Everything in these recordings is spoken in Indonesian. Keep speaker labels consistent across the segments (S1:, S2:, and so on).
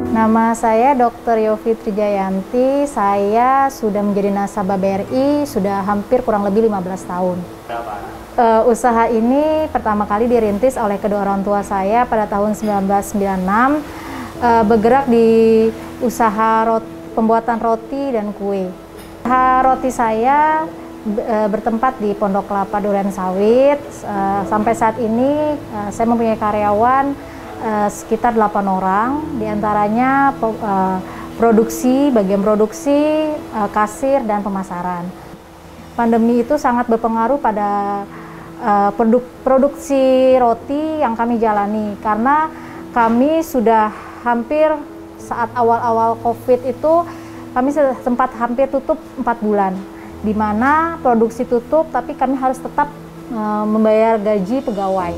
S1: Nama saya Dr. Yofi Trijayanti. Saya sudah menjadi nasabah BRI sudah hampir kurang lebih 15 tahun. Usaha ini pertama kali dirintis oleh kedua orang tua saya pada tahun 1996, bergerak di usaha pembuatan roti dan kue. Usaha roti saya bertempat di Pondok Kelapa Durensawit. Sampai saat ini saya mempunyai karyawan sekitar 8 orang, diantaranya bagian produksi, kasir, dan pemasaran. Pandemi itu sangat berpengaruh pada produksi roti yang kami jalani, karena kami sudah hampir saat awal-awal COVID itu kami sempat hampir tutup 4 bulan, di mana produksi tutup tapi kami harus tetap membayar gaji pegawai.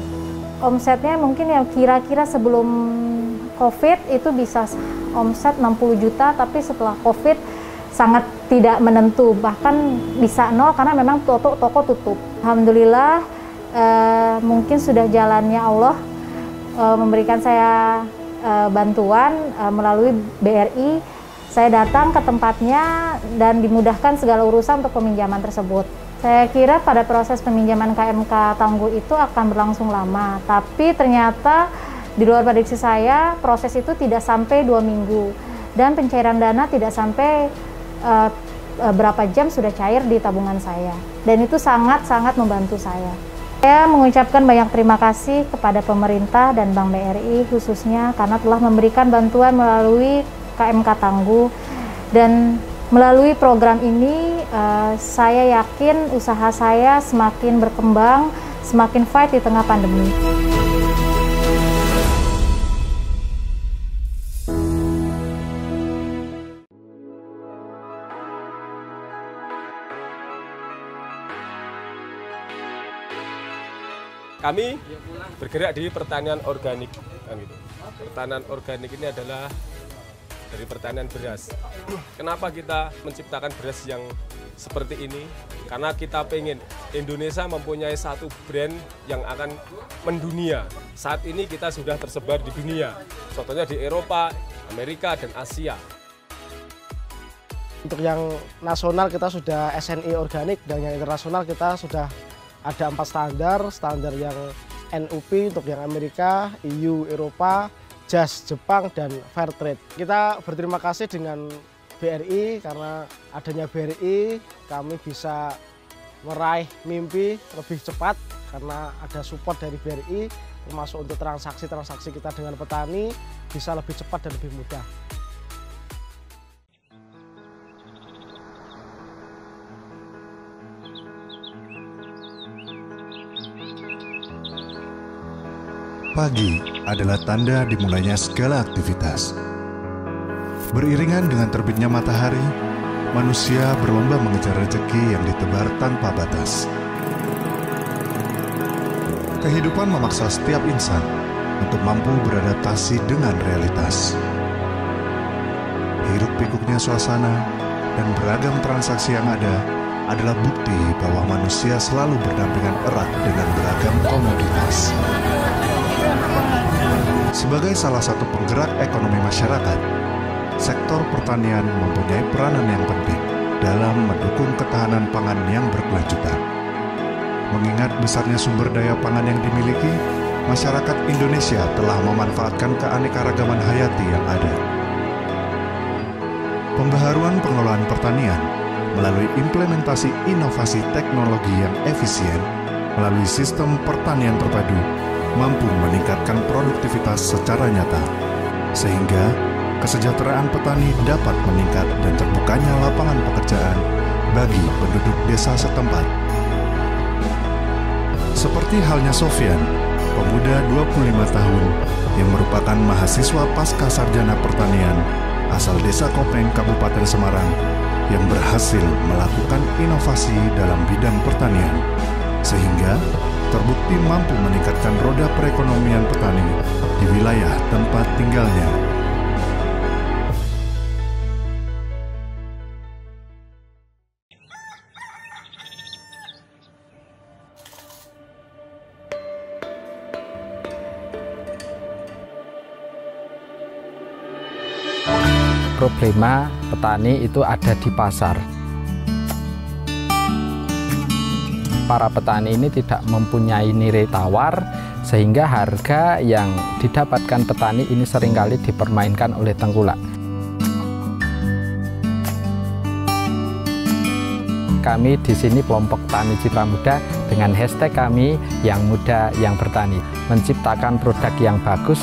S1: Omsetnya mungkin ya kira-kira sebelum COVID itu bisa omset 60 juta, tapi setelah COVID sangat tidak menentu, bahkan bisa nol karena memang toko tutup. Alhamdulillah mungkin sudah jalannya Allah memberikan saya bantuan melalui BRI. Saya datang ke tempatnya dan dimudahkan segala urusan untuk peminjaman tersebut. Saya kira pada proses peminjaman KMK Tangguh itu akan berlangsung lama, tapi ternyata di luar prediksi saya proses itu tidak sampai 2 minggu dan pencairan dana tidak sampai berapa jam sudah cair di tabungan saya, dan itu sangat-sangat membantu saya. Saya mengucapkan banyak terima kasih kepada pemerintah dan Bank BRI khususnya karena telah memberikan bantuan melalui KMK Tangguh, dan melalui program ini saya yakin usaha saya semakin berkembang, semakin fight di tengah pandemi.
S2: Kami bergerak di pertanian organik. Pertanian organik ini adalah dari pertanian beras. Kenapa kita menciptakan beras yang seperti ini? Karena kita pengen Indonesia mempunyai satu brand yang akan mendunia. Saat ini kita sudah tersebar di dunia, contohnya di Eropa, Amerika, dan Asia.
S3: Untuk yang nasional kita sudah SNI organik, dan yang internasional kita sudah ada 4 standar yang NUP untuk yang Amerika, EU, Eropa, JAS, Jepang, dan Fair Trade. Kita berterima kasih dengan BRI, karena adanya BRI kami bisa meraih mimpi lebih cepat karena ada support dari BRI, termasuk untuk transaksi kita dengan petani bisa lebih cepat dan lebih mudah.
S4: Pagi adalah tanda dimulainya segala aktivitas. Beriringan dengan terbitnya matahari, manusia berlomba mengejar rezeki yang ditebar tanpa batas. Kehidupan memaksa setiap insan untuk mampu beradaptasi dengan realitas. Hiruk-pikuknya suasana dan beragam transaksi yang ada adalah bukti bahwa manusia selalu berdampingan erat dengan beragam komoditas. Sebagai salah satu penggerak ekonomi masyarakat, sektor pertanian mempunyai peranan yang penting dalam mendukung ketahanan pangan yang berkelanjutan. Mengingat besarnya sumber daya pangan yang dimiliki, masyarakat Indonesia telah memanfaatkan keanekaragaman hayati yang ada. Pembaharuan pengelolaan pertanian melalui implementasi inovasi teknologi yang efisien melalui sistem pertanian terpadu mampu meningkatkan produktivitas secara nyata, sehingga kesejahteraan petani dapat meningkat dan terbukanya lapangan pekerjaan bagi penduduk desa setempat. Seperti halnya Sofyan, pemuda 25 tahun yang merupakan mahasiswa pasca sarjana pertanian asal Desa Kopeng, Kabupaten Semarang, yang berhasil melakukan inovasi dalam bidang pertanian, sehingga terbukti mampu meningkatkan roda perekonomian petani di wilayah tempat tinggalnya.
S5: problema petani itu ada di pasar. Para petani ini tidak mempunyai nilai tawar, sehingga harga yang didapatkan petani ini seringkali dipermainkan oleh tengkulak. Kami di sini kelompok Tani Citra Muda dengan hashtag kami yang muda yang bertani, menciptakan produk yang bagus,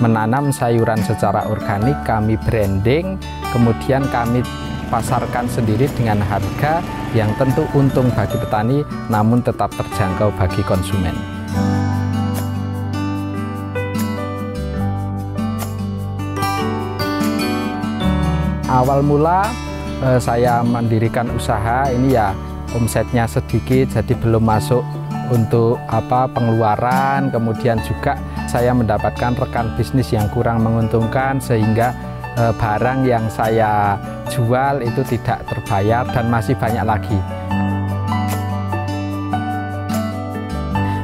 S5: menanam sayuran secara organik, kami branding, kemudian kami pasarkan sendiri dengan harga yang tentu untung bagi petani, namun tetap terjangkau bagi konsumen. Awal mula saya mendirikan usaha ini ya omsetnya sedikit, jadi belum masuk untuk pengeluaran. Kemudian juga saya mendapatkan rekan bisnis yang kurang menguntungkan, sehingga barang yang saya jual itu tidak terbayar dan masih banyak lagi.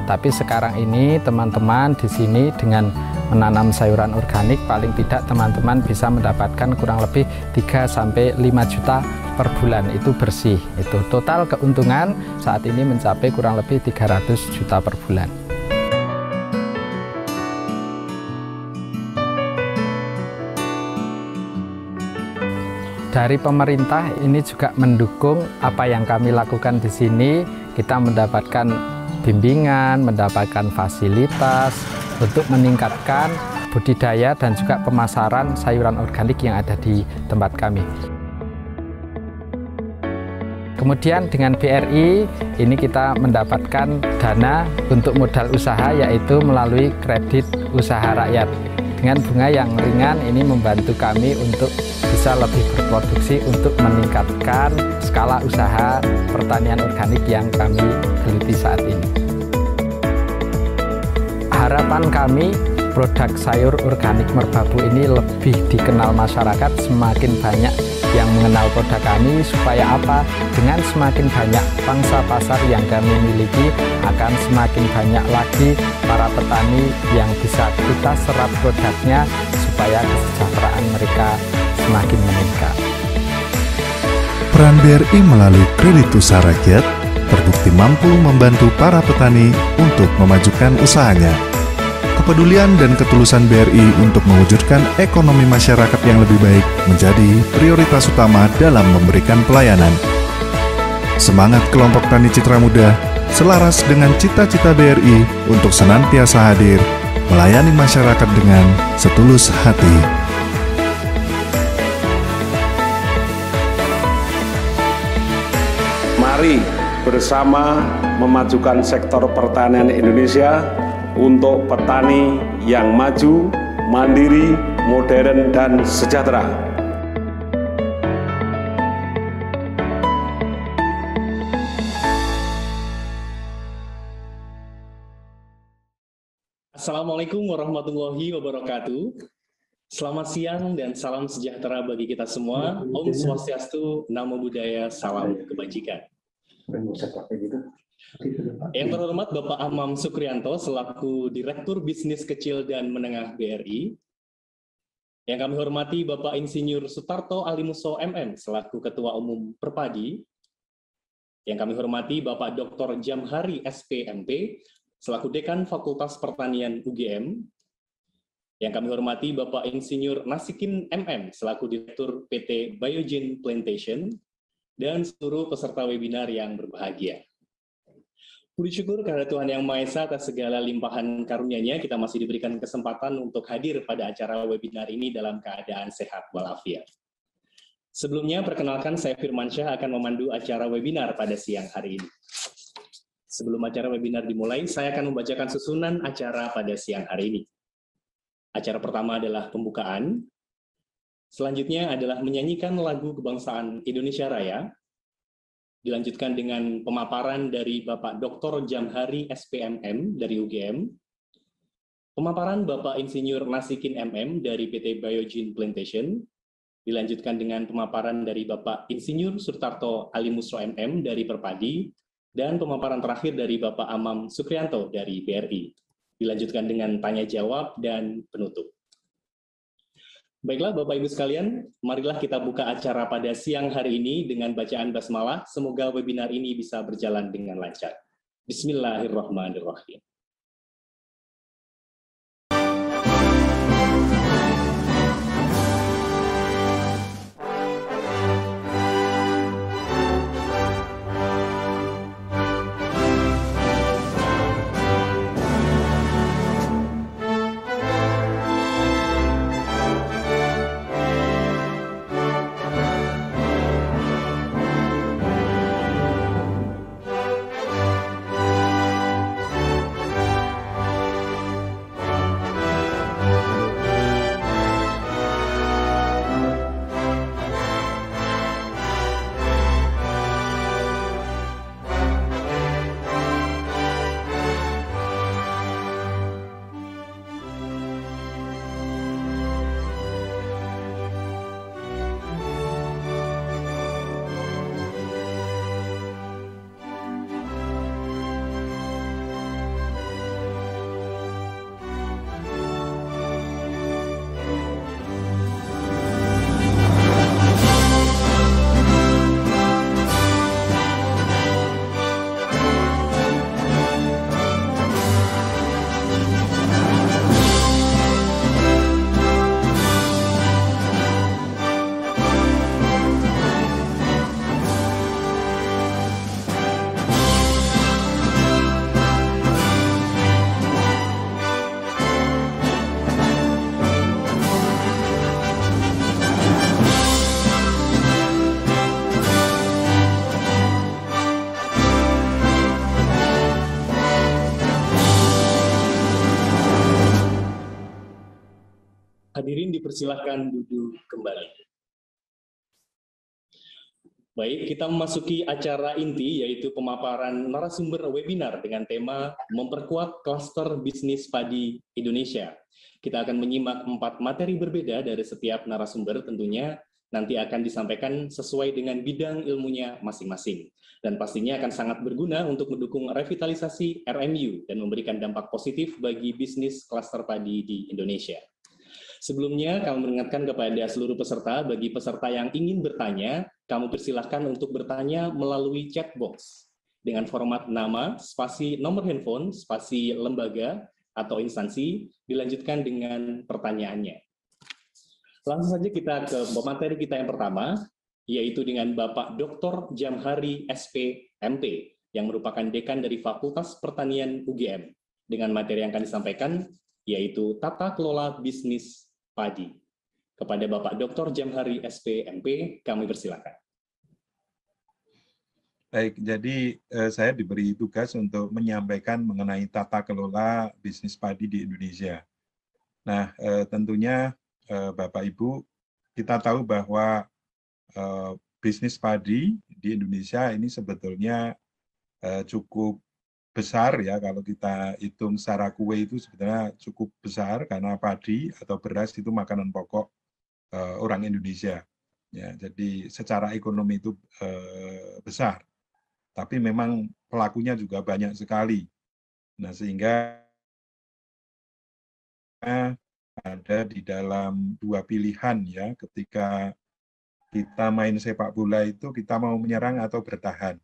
S5: Tapi sekarang ini teman-teman di sini dengan menanam sayuran organik, paling tidak teman-teman bisa mendapatkan kurang lebih 3-5 juta per bulan, itu bersih. Itu total keuntungan saat ini mencapai kurang lebih 300 juta per bulan. Dari pemerintah ini juga mendukung apa yang kami lakukan di sini. Kita mendapatkan bimbingan, mendapatkan fasilitas untuk meningkatkan budidaya dan juga pemasaran sayuran organik yang ada di tempat kami. Kemudian dengan BRI ini kita mendapatkan dana untuk modal usaha, yaitu melalui kredit usaha rakyat. Dengan bunga yang ringan ini membantu kami untuk bisa lebih berproduksi untuk meningkatkan skala usaha pertanian organik yang kami geluti saat ini. Harapan kami produk sayur organik Merbabu ini lebih dikenal masyarakat, semakin banyak yang mengenal produk kami, supaya apa? Dengan semakin banyak pangsa pasar yang kami miliki, akan semakin banyak lagi para petani yang bisa kita serap produknya, supaya kesejahteraan mereka semakin meningkat.
S4: Peran BRI melalui kredit usaha rakyat terbukti mampu membantu para petani untuk memajukan usahanya. Kepedulian dan ketulusan BRI untuk mewujudkan ekonomi masyarakat yang lebih baik menjadi prioritas utama dalam memberikan pelayanan. Semangat kelompok Tani Citra Muda selaras dengan cita-cita BRI untuk senantiasa hadir, melayani masyarakat dengan setulus hati.
S6: Mari bersama memajukan sektor pertanian Indonesia untuk petani yang maju, mandiri, modern, dan sejahtera.
S7: Assalamualaikum warahmatullahi wabarakatuh. Selamat siang dan salam sejahtera bagi kita semua. Om Swastiastu, Namo Buddhaya, salam kebajikan. Yang terhormat Bapak Amam Sukrianto selaku Direktur Bisnis Kecil dan Menengah BRI. Yang kami hormati Bapak Insinyur Sutarto Alimuso MM selaku Ketua Umum Perpadi. Yang kami hormati Bapak Dr. Jamhari SPMP selaku Dekan Fakultas Pertanian UGM. Yang kami hormati Bapak Insinyur Nasikin MM selaku Direktur PT Biogen Plantation dan seluruh peserta webinar yang berbahagia. Puji syukur kepada Tuhan Yang Maha Esa atas segala limpahan karunia-Nya, kita masih diberikan kesempatan untuk hadir pada acara webinar ini dalam keadaan sehat walafiat. Sebelumnya, perkenalkan saya Firmansyah akan memandu acara webinar pada siang hari ini. Sebelum acara webinar dimulai, saya akan membacakan susunan acara pada siang hari ini. Acara pertama adalah pembukaan, selanjutnya adalah menyanyikan lagu kebangsaan Indonesia Raya, dilanjutkan dengan pemaparan dari Bapak Dr. Jamhari SPMM dari UGM, pemaparan Bapak Insinyur Nasikin MM dari PT Biogen Plantation, dilanjutkan dengan pemaparan dari Bapak Insinyur Sutarto Alimuso MM dari Perpadi, dan pemaparan terakhir dari Bapak Amam Sukrianto dari BRI. Dilanjutkan dengan tanya jawab dan penutup. Baiklah Bapak Ibu sekalian, marilah kita buka acara pada siang hari ini dengan bacaan basmalah. Semoga webinar ini bisa berjalan dengan lancar. Bismillahirrahmanirrahim. Hadirin dipersilahkan duduk kembali. Baik, kita memasuki acara inti yaitu pemaparan narasumber webinar dengan tema memperkuat klaster bisnis padi Indonesia. Kita akan menyimak 4 materi berbeda dari setiap narasumber tentunya nanti akan disampaikan sesuai dengan bidang ilmunya masing-masing. Dan pastinya akan sangat berguna untuk mendukung revitalisasi RMU dan memberikan dampak positif bagi bisnis klaster padi di Indonesia. Sebelumnya, kami mengingatkan kepada seluruh peserta, bagi peserta yang ingin bertanya, kamu persilahkan untuk bertanya melalui chat box dengan format nama, spasi nomor handphone, spasi lembaga atau instansi, dilanjutkan dengan pertanyaannya. Langsung saja kita ke materi kita yang pertama, yaitu dengan Bapak Dr. Jamhari SP MP, yang merupakan Dekan dari Fakultas Pertanian UGM, dengan materi yang akan disampaikan, yaitu Tata Kelola Bisnis Padi. Kepada Bapak Dr. Jamhari SP MP, kami persilakan.
S8: Baik, jadi saya diberi tugas untuk menyampaikan mengenai tata kelola bisnis padi di Indonesia. Nah, tentunya Bapak Ibu, kita tahu bahwa bisnis padi di Indonesia ini sebetulnya cukup besar ya, kalau kita hitung secara kue itu sebenarnya cukup besar karena padi atau beras itu makanan pokok orang Indonesia. Ya, jadi secara ekonomi itu besar, tapi memang pelakunya juga banyak sekali. Nah, sehingga ada di dalam 2 pilihan ya, ketika kita main sepak bola itu kita mau menyerang atau bertahan.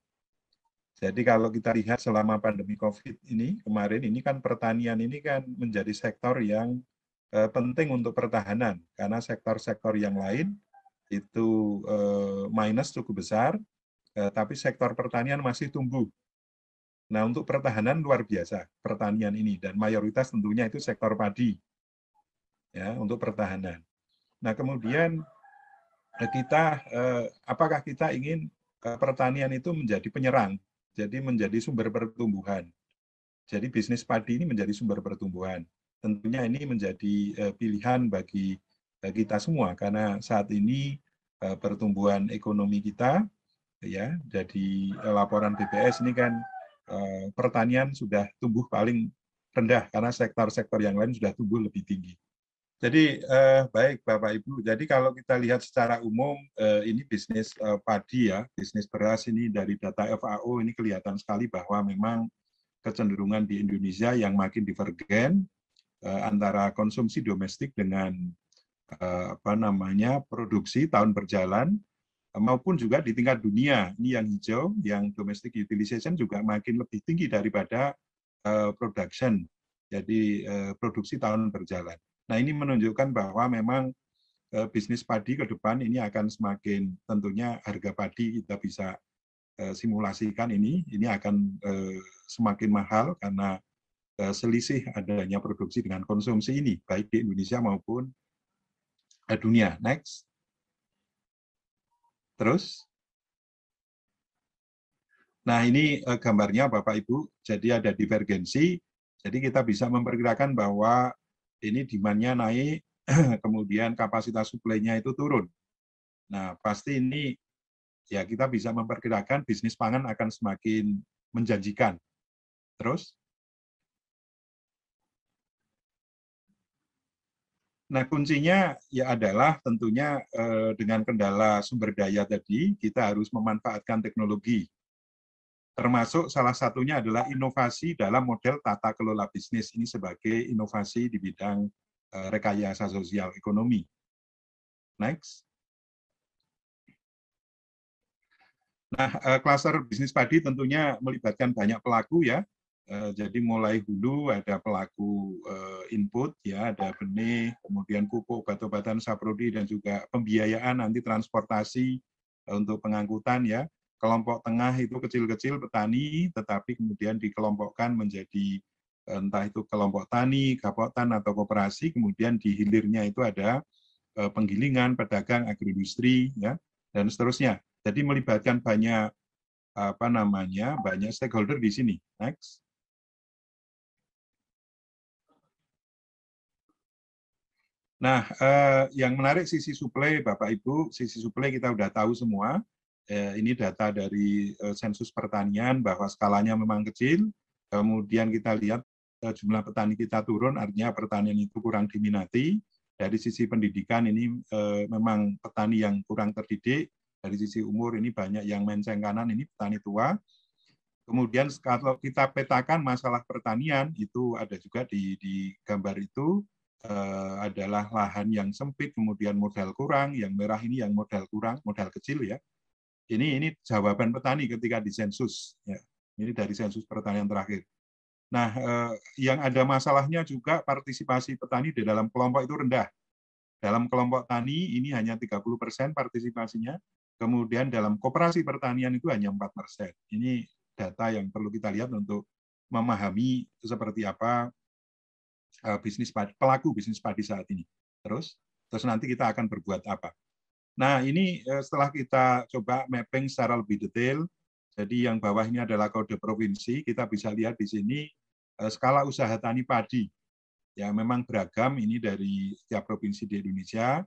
S8: Jadi kalau kita lihat selama pandemi COVID ini, kemarin ini kan pertanian ini kan menjadi sektor yang penting untuk pertahanan, karena sektor-sektor yang lain itu minus cukup besar, tapi sektor pertanian masih tumbuh. Nah, untuk pertahanan luar biasa pertanian ini, dan mayoritas tentunya itu sektor padi, ya, untuk pertahanan. Nah, kemudian kita, apakah kita ingin pertanian itu menjadi penyerang? Jadi menjadi sumber pertumbuhan. Jadi bisnis padi ini menjadi sumber pertumbuhan. Tentunya ini menjadi pilihan bagi kita semua, karena saat ini pertumbuhan ekonomi kita, ya, jadi laporan BPS ini kan pertanian sudah tumbuh paling rendah karena sektor-sektor yang lain sudah tumbuh lebih tinggi. Jadi baik Bapak Ibu, jadi kalau kita lihat secara umum ini bisnis padi ya, bisnis beras ini dari data FAO ini kelihatan sekali bahwa memang kecenderungan di Indonesia yang makin divergen antara konsumsi domestik dengan produksi tahun berjalan, maupun juga di tingkat dunia. Ini yang hijau, yang domestic utilization juga makin lebih tinggi daripada production, jadi produksi tahun berjalan. Nah, ini menunjukkan bahwa memang bisnis padi ke depan ini akan semakin, tentunya harga padi kita bisa simulasikan ini akan semakin mahal karena selisih adanya produksi dengan konsumsi ini, baik di Indonesia maupun dunia. Next. Terus. Nah, ini gambarnya Bapak Ibu, jadi ada divergensi, jadi kita bisa memperkirakan bahwa ini demand-nya naik, kemudian kapasitas suplai-nya itu turun. Nah, pasti ini ya kita bisa memperkirakan bisnis pangan akan semakin menjanjikan. Terus. Nah, kuncinya ya adalah tentunya dengan kendala sumber daya tadi, kita harus memanfaatkan teknologi. Termasuk salah satunya adalah inovasi dalam model tata kelola bisnis. Ini sebagai inovasi di bidang rekayasa sosial ekonomi. Next. Nah, klaster bisnis padi tentunya melibatkan banyak pelaku ya. Jadi mulai hulu ada pelaku input ya, ada benih, kemudian pupuk, obat-obatan, saprodi, dan juga pembiayaan nanti transportasi untuk pengangkutan ya. Kelompok tengah itu kecil-kecil petani, tetapi kemudian dikelompokkan menjadi entah itu kelompok tani, kapotan atau koperasi, kemudian di hilirnya itu ada penggilingan, pedagang, agroindustri ya, dan seterusnya. Jadi melibatkan banyak banyak stakeholder di sini. Next. Nah, yang menarik sisi suplai, Bapak Ibu, sisi suplai kita udah tahu semua. Ini data dari sensus pertanian bahwa skalanya memang kecil. Kemudian kita lihat jumlah petani kita turun, artinya pertanian itu kurang diminati. Dari sisi pendidikan ini memang petani yang kurang terdidik. Dari sisi umur ini banyak yang menceng kanan, ini petani tua. Kemudian kalau kita petakan masalah pertanian, itu ada juga di gambar itu, adalah lahan yang sempit, kemudian modal kurang, yang merah ini yang modal kurang, modal kecil ya. Ini jawaban petani ketika di sensus. Ya. Ini dari sensus pertanian terakhir. Nah, yang ada masalahnya juga partisipasi petani di dalam kelompok itu rendah. Dalam kelompok tani ini hanya 30% partisipasinya, kemudian dalam koperasi pertanian itu hanya 4%. Ini data yang perlu kita lihat untuk memahami seperti apa pelaku bisnis padi saat ini. Terus nanti kita akan berbuat apa. Nah, ini setelah kita coba mapping secara lebih detail, jadi yang bawah ini adalah kode provinsi, kita bisa lihat di sini skala usaha tani padi. Ya, memang beragam ini dari setiap provinsi di Indonesia,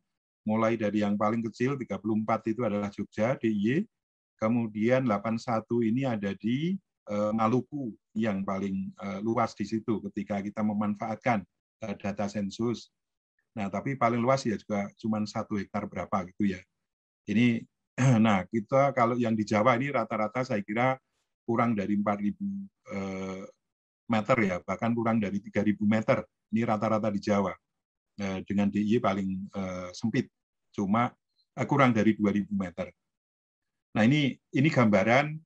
S8: mulai dari yang paling kecil, 34 itu adalah Jogja, DIY, kemudian 81 ini ada di Maluku yang paling luas di situ ketika kita memanfaatkan data sensus. Nah, tapi paling luas ya juga cuma 1 hektar berapa gitu ya. Ini, nah kita kalau yang di Jawa ini rata-rata saya kira kurang dari 4.000 meter ya, bahkan kurang dari 3.000 meter. Ini rata-rata di Jawa. Dengan DIY paling sempit, cuma kurang dari 2.000 meter. Nah, ini gambaran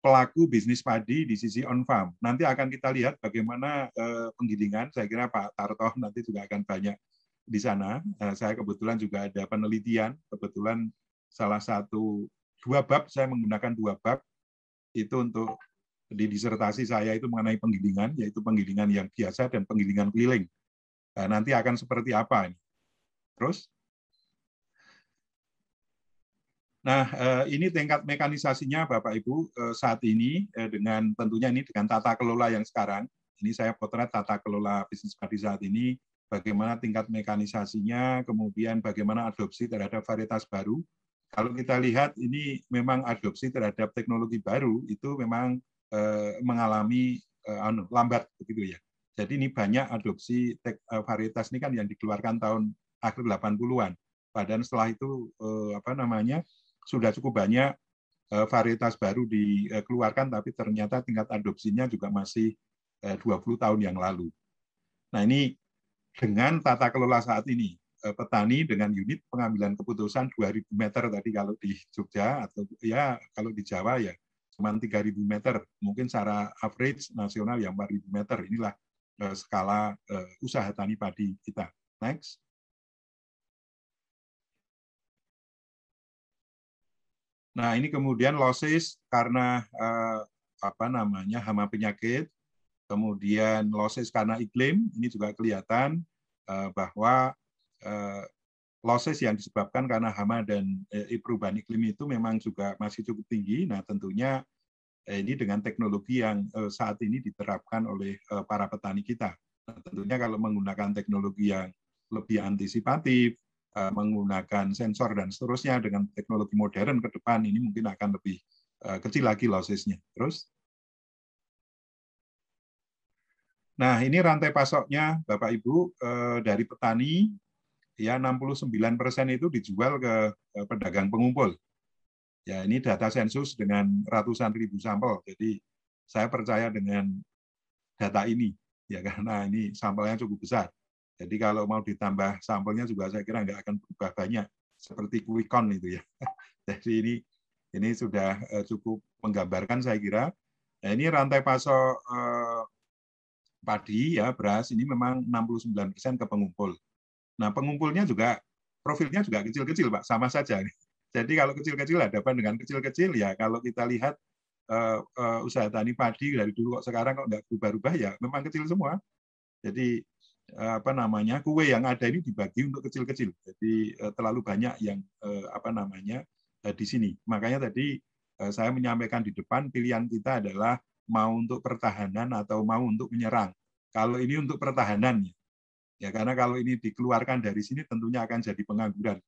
S8: pelaku bisnis padi di sisi on-farm. Nanti akan kita lihat bagaimana penggilingan, saya kira Pak Tarto nanti juga akan banyak di sana. Saya kebetulan juga ada penelitian, kebetulan dua bab, saya menggunakan 2 bab, itu untuk di disertasi saya itu mengenai penggilingan, yaitu penggilingan yang biasa dan penggilingan keliling. Nanti akan seperti apa ini. Terus, nah, ini tingkat mekanisasinya Bapak Ibu saat ini dengan tentunya ini dengan tata kelola yang sekarang. Ini saya potret tata kelola bisnis padi saat ini, bagaimana tingkat mekanisasinya, kemudian bagaimana adopsi terhadap varietas baru. Kalau kita lihat ini memang adopsi terhadap teknologi baru itu memang mengalami lambat begitu ya. Jadi ini banyak adopsi varietas ini kan yang dikeluarkan tahun akhir 80-an. Padahal setelah itu sudah cukup banyak varietas baru dikeluarkan, tapi ternyata tingkat adopsinya juga masih 20 tahun yang lalu. Nah, ini dengan tata kelola saat ini, petani dengan unit pengambilan keputusan 2.000 meter tadi kalau di Jogja, atau ya kalau di Jawa ya cuma 3.000 meter. Mungkin secara average nasional yang 4.000 meter. Inilah skala usaha tani padi kita. Next. Nah, ini kemudian losses karena hama penyakit, kemudian losses karena iklim. Ini juga kelihatan bahwa losses yang disebabkan karena hama dan perubahan iklim itu memang juga masih cukup tinggi. Nah, tentunya ini dengan teknologi yang saat ini diterapkan oleh para petani kita. Nah, tentunya kalau menggunakan teknologi yang lebih antisipatif, menggunakan sensor dan seterusnya dengan teknologi modern ke depan, ini mungkin akan lebih kecil lagi lossesnya. Terus, nah ini rantai pasoknya Bapak Ibu dari petani, ya 69% itu dijual ke pedagang pengumpul. Ya ini data sensus dengan ratusan ribu sampel. Jadi saya percaya dengan data ini, ya karena ini sampelnya cukup besar. Jadi kalau mau ditambah sampelnya juga saya kira nggak akan berubah banyak, seperti Quickon itu ya. Jadi ini sudah cukup menggambarkan saya kira. Nah, ini rantai pasok padi ya beras ini memang 69% ke pengumpul. Nah pengumpulnya juga profilnya juga kecil-kecil Pak, sama saja. Jadi kalau kecil-kecil hadapan dengan kecil-kecil ya kalau kita lihat usaha tani padi dari dulu kok sekarang kok nggak berubah-ubah ya memang kecil semua. Jadi kue yang ada ini dibagi untuk kecil-kecil. Jadi terlalu banyak yang di sini. Makanya tadi saya menyampaikan di depan pilihan kita adalah mau untuk pertahanan atau mau untuk menyerang. Kalau ini untuk pertahanan, ya karena kalau ini dikeluarkan dari sini tentunya akan jadi pengangguran.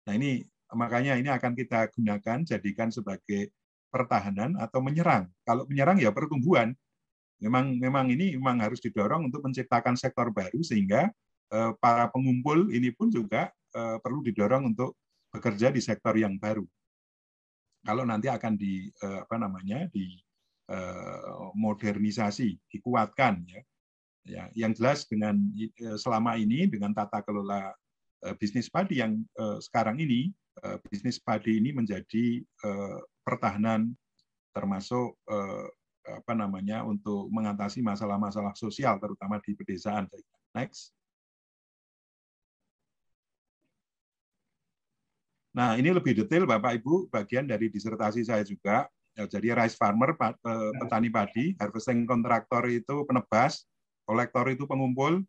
S8: Nah ini makanya ini akan kita gunakan jadikan sebagai pertahanan atau menyerang. Kalau menyerang ya pertumbuhan. Memang ini memang harus didorong untuk menciptakan sektor baru sehingga para pengumpul ini pun juga perlu didorong untuk bekerja di sektor yang baru. Kalau nanti akan modernisasi, dikuatkan ya. Ya, yang jelas dengan selama ini dengan tata kelola bisnis padi yang sekarang ini, bisnis padi ini menjadi pertahanan termasuk untuk mengatasi masalah-masalah sosial terutama di pedesaan. Next. Nah, ini lebih detail Bapak Ibu, bagian dari disertasi saya juga. Jadi rice farmer, petani padi, harvesting kontraktor itu penebas, kolektor itu pengumpul,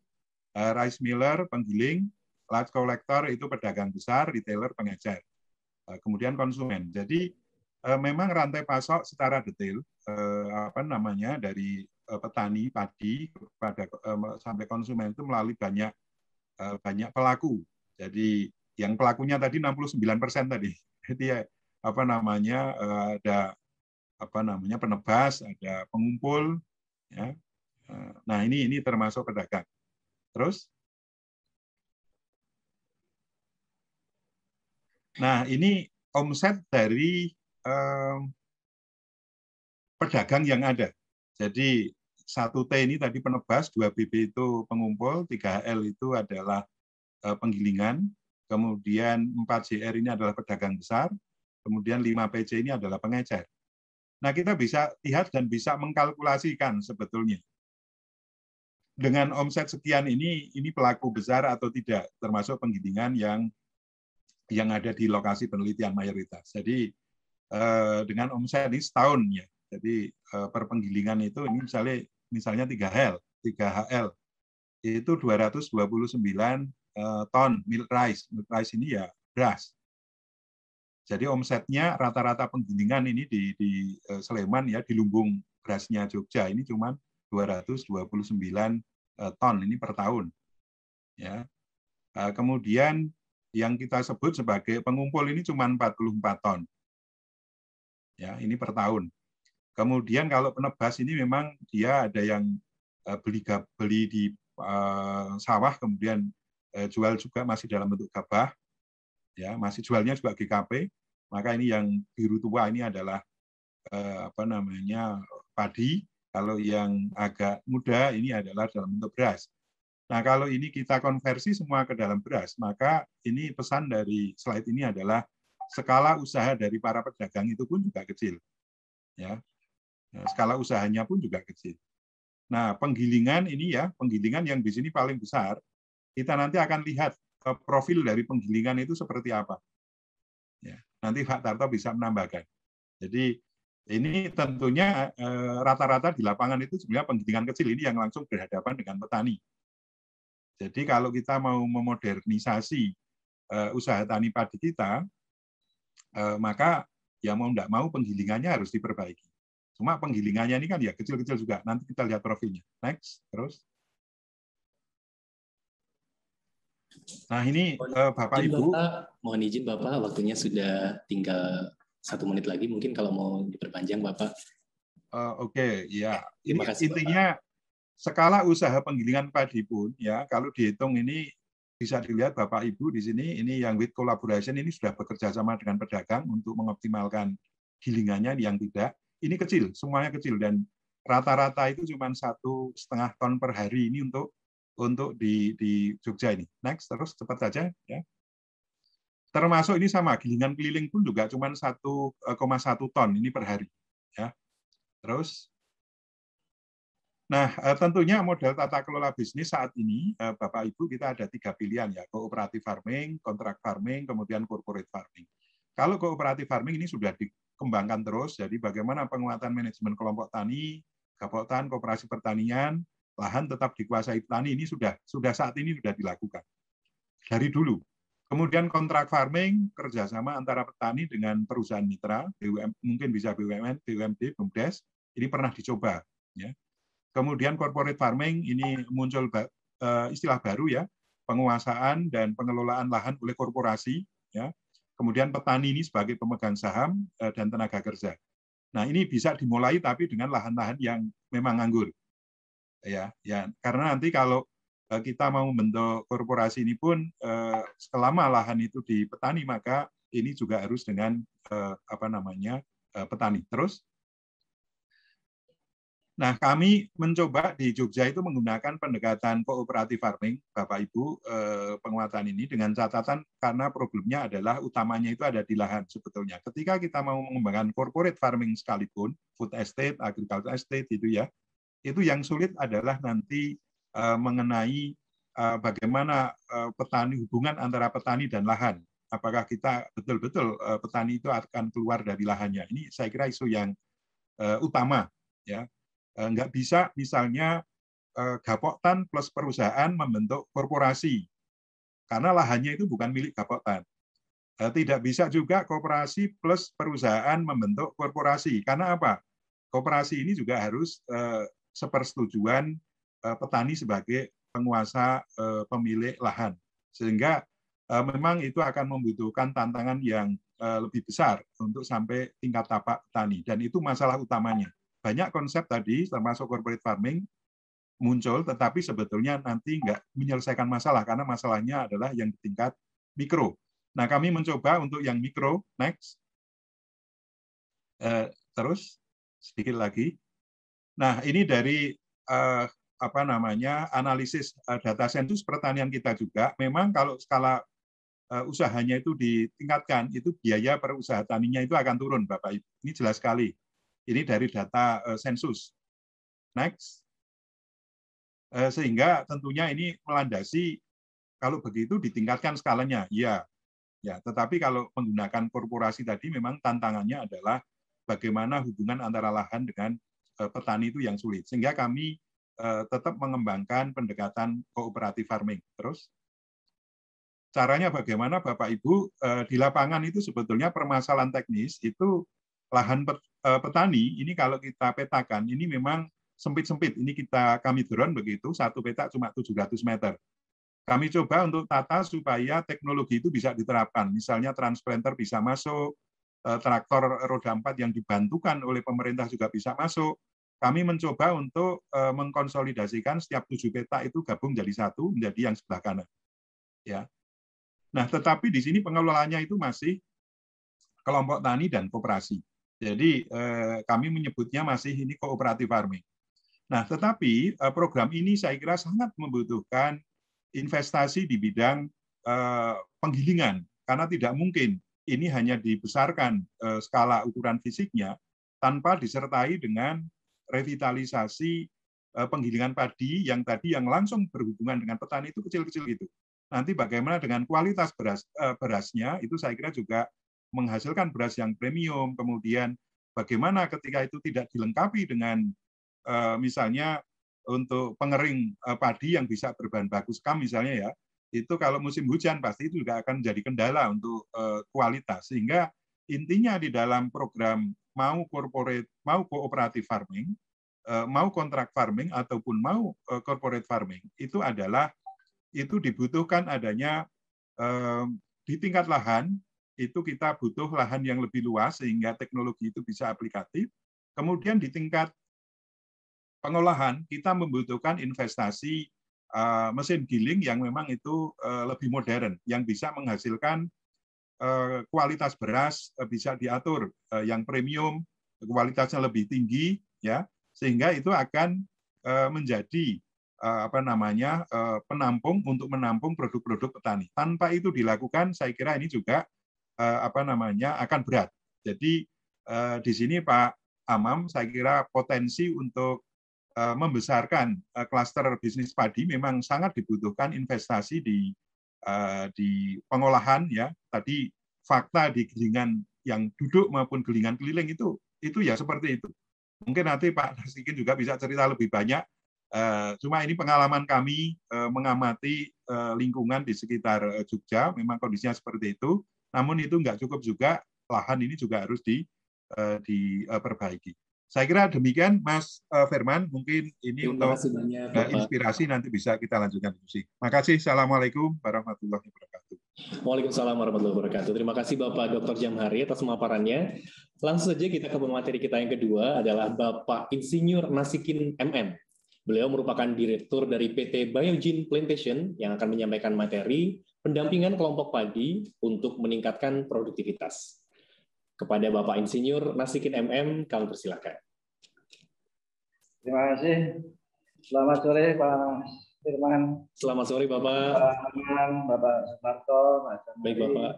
S8: rice miller, penggiling, large collector itu pedagang besar, retailer, pengecer. Kemudian konsumen. Jadi memang rantai pasok secara detail dari petani padi kepada sampai konsumen itu melalui banyak pelaku. Jadi yang pelakunya tadi 69% tadi. Jadi ada penebas, ada pengumpul, ya. Nah ini termasuk pedagang. Terus, nah ini omset dari pedagang yang ada. Jadi 1T ini tadi penebas, 2BB itu pengumpul, 3HL itu adalah penggilingan, kemudian 4JR ini adalah pedagang besar, kemudian 5PC ini adalah pengecer. Nah, kita bisa lihat dan bisa mengkalkulasikan sebetulnya. Dengan omset sekian ini pelaku besar atau tidak, termasuk penggilingan yang ada di lokasi penelitian mayoritas. Jadi, dengan omset ini setahun ya. Jadi, per penggilingan itu ini misalnya 3HL itu 229 ton milk rice. Milk rice ini ya beras. Jadi omsetnya rata-rata penggilingan ini di Sleman ya, di lumbung berasnya Jogja ini cuma 229 ton ini per tahun. Ya. Kemudian yang kita sebut sebagai pengumpul ini cuma 44 ton. Ya, ini per tahun. Kemudian kalau penebas ini memang dia ada yang beli di sawah, kemudian jual juga masih dalam bentuk gabah. Ya, masih jualnya juga GKP, maka ini yang biru tua ini adalah padi, kalau yang agak muda ini adalah dalam bentuk beras. Nah, kalau ini kita konversi semua ke dalam beras, maka ini pesan dari slide ini adalah skala usaha dari para pedagang itu pun juga kecil. Ya. Nah, skala usahanya pun juga kecil. Nah, penggilingan ini ya, penggilingan yang di sini paling besar, kita nanti akan lihat profil dari penggilingan itu seperti apa. Ya, nanti Pak Tarto bisa menambahkan. Jadi ini tentunya rata-rata di lapangan itu sebenarnya penggilingan kecil ini yang langsung berhadapan dengan petani. Jadi kalau kita mau memodernisasi usaha tani padi kita, maka ya mau tidak mau penggilingannya harus diperbaiki. Cuma penggilingannya ini kan ya kecil-kecil juga. Nanti kita lihat profilnya. Next, terus. Nah ini Bapak Ibu.
S7: Mohon izin Bapak, waktunya sudah tinggal 1 menit lagi. Mungkin kalau mau diperpanjang Bapak.
S8: Oke, ya. Ini
S7: kasih,
S8: intinya Bapak. Skala usaha penggilingan padi pun ya kalau dihitung ini bisa dilihat Bapak Ibu di sini ini yang with collaboration ini sudah bekerja sama dengan pedagang untuk mengoptimalkan gilingannya. Yang tidak ini kecil, semuanya kecil dan rata-rata itu cuma 1,5 ton per hari ini untuk di Jogja ini. Next, terus cepat saja ya. Termasuk ini sama gilingan keliling pun juga cuma 1,1 ton ini per hari ya. Terus nah, tentunya model tata kelola bisnis saat ini, Bapak Ibu, kita ada 3 pilihan ya, cooperative farming, contract farming, kemudian corporate farming. Kalau cooperative farming ini sudah dikembangkan terus, jadi bagaimana penguatan manajemen kelompok tani, gaboktan, koperasi pertanian, lahan tetap dikuasai petani ini sudah saat ini sudah dilakukan dari dulu. Kemudian contract farming, kerjasama antara petani dengan perusahaan mitra, mungkin bisa BUMN, BUMD, BUMDes, ini pernah dicoba ya. Kemudian corporate farming ini muncul istilah baru ya, penguasaan dan pengelolaan lahan oleh korporasi ya. Kemudian petani ini sebagai pemegang saham dan tenaga kerja. Nah, ini bisa dimulai tapi dengan lahan-lahan yang memang nganggur. Ya, karena nanti kalau kita mau membentuk korporasi ini pun selama lahan itu di petani maka ini juga harus dengan petani. Terus nah, kami mencoba di Jogja itu menggunakan pendekatan cooperative farming, Bapak Ibu, penguatan ini dengan catatan karena problemnya adalah utamanya itu ada di lahan sebetulnya. Ketika kita mau mengembangkan corporate farming sekalipun, food estate, agriculture estate itu ya, itu yang sulit adalah nanti mengenai bagaimana petani, hubungan antara petani dan lahan. Apakah kita betul-betul petani itu akan keluar dari lahannya? Ini saya kira isu yang utama ya. Nggak bisa misalnya Gapoktan plus perusahaan membentuk korporasi karena lahannya itu bukan milik Gapoktan. Tidak bisa juga koperasi plus perusahaan membentuk korporasi karena apa? Koperasi ini juga harus sepersetujuan petani sebagai penguasa pemilik lahan sehingga memang itu akan membutuhkan tantangan yang lebih besar untuk sampai tingkat tapak petani dan itu masalah utamanya. Banyak konsep tadi, termasuk corporate farming, muncul, tetapi sebetulnya nanti nggak menyelesaikan masalah, karena masalahnya adalah yang di tingkat mikro. Nah, kami mencoba untuk yang mikro, next. Terus, sedikit lagi. Nah, ini dari analisis data sensus pertanian kita juga, memang kalau skala usahanya itu ditingkatkan, itu biaya per usaha taninya itu akan turun, Bapak Ibu. Ini jelas sekali. Ini dari data sensus. Next. Sehingga tentunya ini melandasi kalau begitu ditingkatkan skalanya. Ya. Tetapi kalau menggunakan korporasi tadi memang tantangannya adalah bagaimana hubungan antara lahan dengan petani itu yang sulit. Sehingga kami tetap mengembangkan pendekatan cooperative farming. Terus caranya bagaimana Bapak Ibu di lapangan itu sebetulnya permasalahan teknis itu lahan petani ini kalau kita petakan ini memang sempit-sempit. Ini kami drone begitu, satu petak cuma 700 meter. Kami coba untuk tata supaya teknologi itu bisa diterapkan. Misalnya transplanter bisa masuk, traktor roda 4 yang dibantukan oleh pemerintah juga bisa masuk. Kami mencoba untuk mengkonsolidasikan setiap 7 petak itu gabung jadi satu, menjadi yang sebelah kanan. Ya. Nah, tetapi di sini pengelolaannya itu masih kelompok tani dan koperasi. Jadi kami menyebutnya masih ini cooperative farming. Nah, tetapi program ini saya kira sangat membutuhkan investasi di bidang penggilingan, karena tidak mungkin ini hanya dibesarkan skala ukuran fisiknya tanpa disertai dengan revitalisasi penggilingan padi yang tadi yang langsung berhubungan dengan petani itu kecil-kecil gitu. Nanti bagaimana dengan kualitas berasnya, itu saya kira juga menghasilkan beras yang premium, kemudian bagaimana ketika itu tidak dilengkapi dengan misalnya untuk pengering padi yang bisa berbahan baku sekam misalnya ya, itu kalau musim hujan pasti itu juga akan menjadi kendala untuk kualitas. Sehingga intinya di dalam program mau corporate, mau cooperative farming, mau contract farming ataupun mau corporate farming, itu adalah itu dibutuhkan adanya di tingkat lahan, itu kita butuh lahan yang lebih luas sehingga teknologi itu bisa aplikatif. Kemudian di tingkat pengolahan, kita membutuhkan investasi mesin giling yang memang itu lebih modern, yang bisa menghasilkan kualitas beras bisa diatur, yang premium, kualitasnya lebih tinggi, ya, sehingga itu akan menjadi penampung untuk menampung produk-produk petani. Tanpa itu dilakukan, saya kira ini juga akan berat. Jadi di sini Pak Amam, saya kira potensi untuk membesarkan klaster bisnis padi memang sangat dibutuhkan investasi di pengolahan ya. Tadi fakta di gilingan yang duduk maupun gilingan keliling itu ya seperti itu. Mungkin nanti Pak Nasikin juga bisa cerita lebih banyak. Cuma ini pengalaman kami mengamati lingkungan di sekitar Jogja, memang kondisinya seperti itu. Namun itu nggak cukup juga, lahan ini juga harus diperbaiki. Saya kira demikian, Mas Firman. Mungkin ini untuk inspirasi nanti bisa kita lanjutkan diskusi. Makasih. Assalamualaikum warahmatullahi wabarakatuh.
S7: Waalaikumsalam warahmatullahi wabarakatuh. Terima kasih Bapak Dr. Jamhari atas pemaparannya. Langsung saja kita ke pemateri kita yang kedua adalah Bapak Insinyur Nasikin MM. Beliau merupakan direktur dari PT Biogene Plantation yang akan menyampaikan materi pendampingan kelompok padi untuk meningkatkan produktivitas. Kepada Bapak Insinyur Nasikin MM, kami persilakan.
S9: Terima kasih. Selamat sore Pak Firman.
S7: Selamat sore Bapak.
S9: Pak Amam, Bapak Sutarto, Pak Jamhari.
S7: Baik Bapak.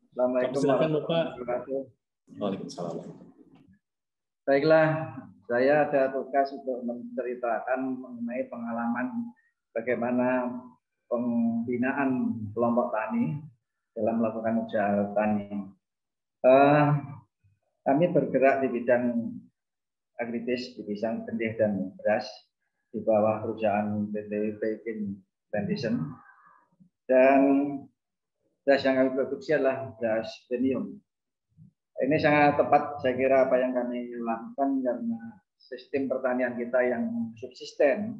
S9: Assalamualaikum
S7: warahmatullahi
S9: wabarakatuh.
S7: Waalaikumsalam.
S9: Baiklah, saya ada tugas untuk menceritakan mengenai pengalaman bagaimana pembinaan kelompok tani dalam melakukan usaha tani. Kami bergerak di bidang agritis, di bidang benih dan beras di bawah perusahaan PT Biogene Plantation, dan beras yang kami produksi adalah beras premium. Ini sangat tepat saya kira apa yang kami lakukan karena sistem pertanian kita yang subsisten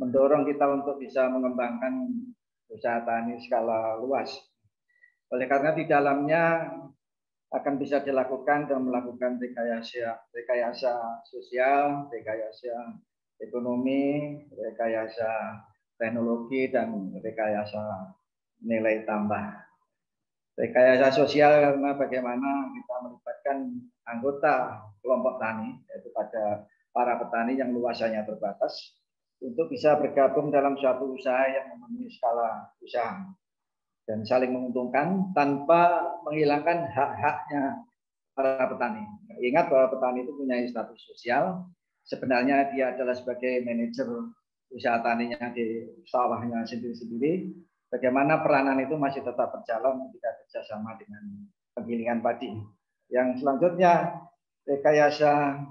S9: mendorong kita untuk bisa mengembangkan usaha tani skala luas. Oleh karena di dalamnya akan bisa dilakukan dan melakukan rekayasa sosial, rekayasa ekonomi, rekayasa teknologi, dan rekayasa nilai tambah. Rekayasa sosial karena bagaimana kita melibatkan anggota kelompok tani, yaitu pada para petani yang luasannya terbatas, untuk bisa bergabung dalam suatu usaha yang memenuhi skala usaha dan saling menguntungkan tanpa menghilangkan hak-haknya para petani. Ingat bahwa petani itu punya status sosial, sebenarnya dia adalah sebagai manajer usaha taninya di sawahnya sendiri-sendiri. Bagaimana peranan itu masih tetap berjalan ketika kerjasama dengan penggilingan padi. Yang selanjutnya, rekayasa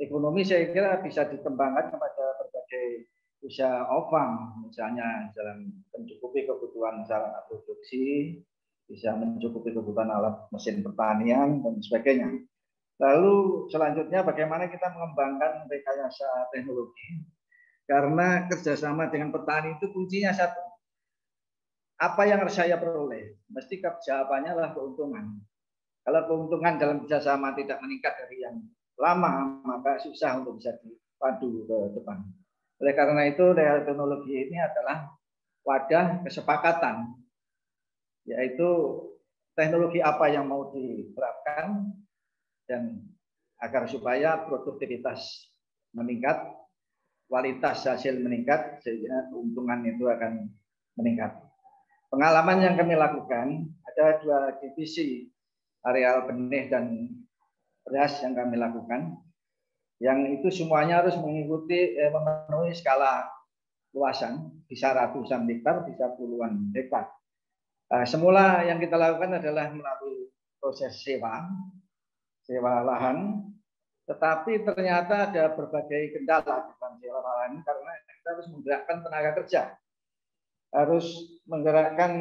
S9: ekonomi saya kira bisa dikembangkan kepada berbagai usaha off-farm, misalnya dalam mencukupi kebutuhan sarana produksi, bisa mencukupi kebutuhan alat mesin pertanian, dan sebagainya. Lalu selanjutnya bagaimana kita mengembangkan rekayasa teknologi, karena kerjasama dengan petani itu kuncinya satu. Apa yang harus saya peroleh? Mesti jawabannya adalah keuntungan. Kalau keuntungan dalam kerjasama tidak meningkat dari yang lama, maka susah untuk bisa dipadu ke depan. Oleh karena itu, teknologi ini adalah wadah kesepakatan, yaitu teknologi apa yang mau diterapkan dan agar supaya produktivitas meningkat kualitas hasil meningkat, sehingga keuntungan itu akan meningkat. Pengalaman yang kami lakukan, ada 2 divisi areal benih dan beras yang kami lakukan, yang itu semuanya harus mengikuti memenuhi skala luasan, bisa ratusan hektar, bisa puluhan hektar. Semula yang kita lakukan adalah melalui proses sewa lahan, tetapi ternyata ada berbagai kendala di dalam sewa lahan karena kita harus menggerakkan tenaga kerja, harus menggerakkan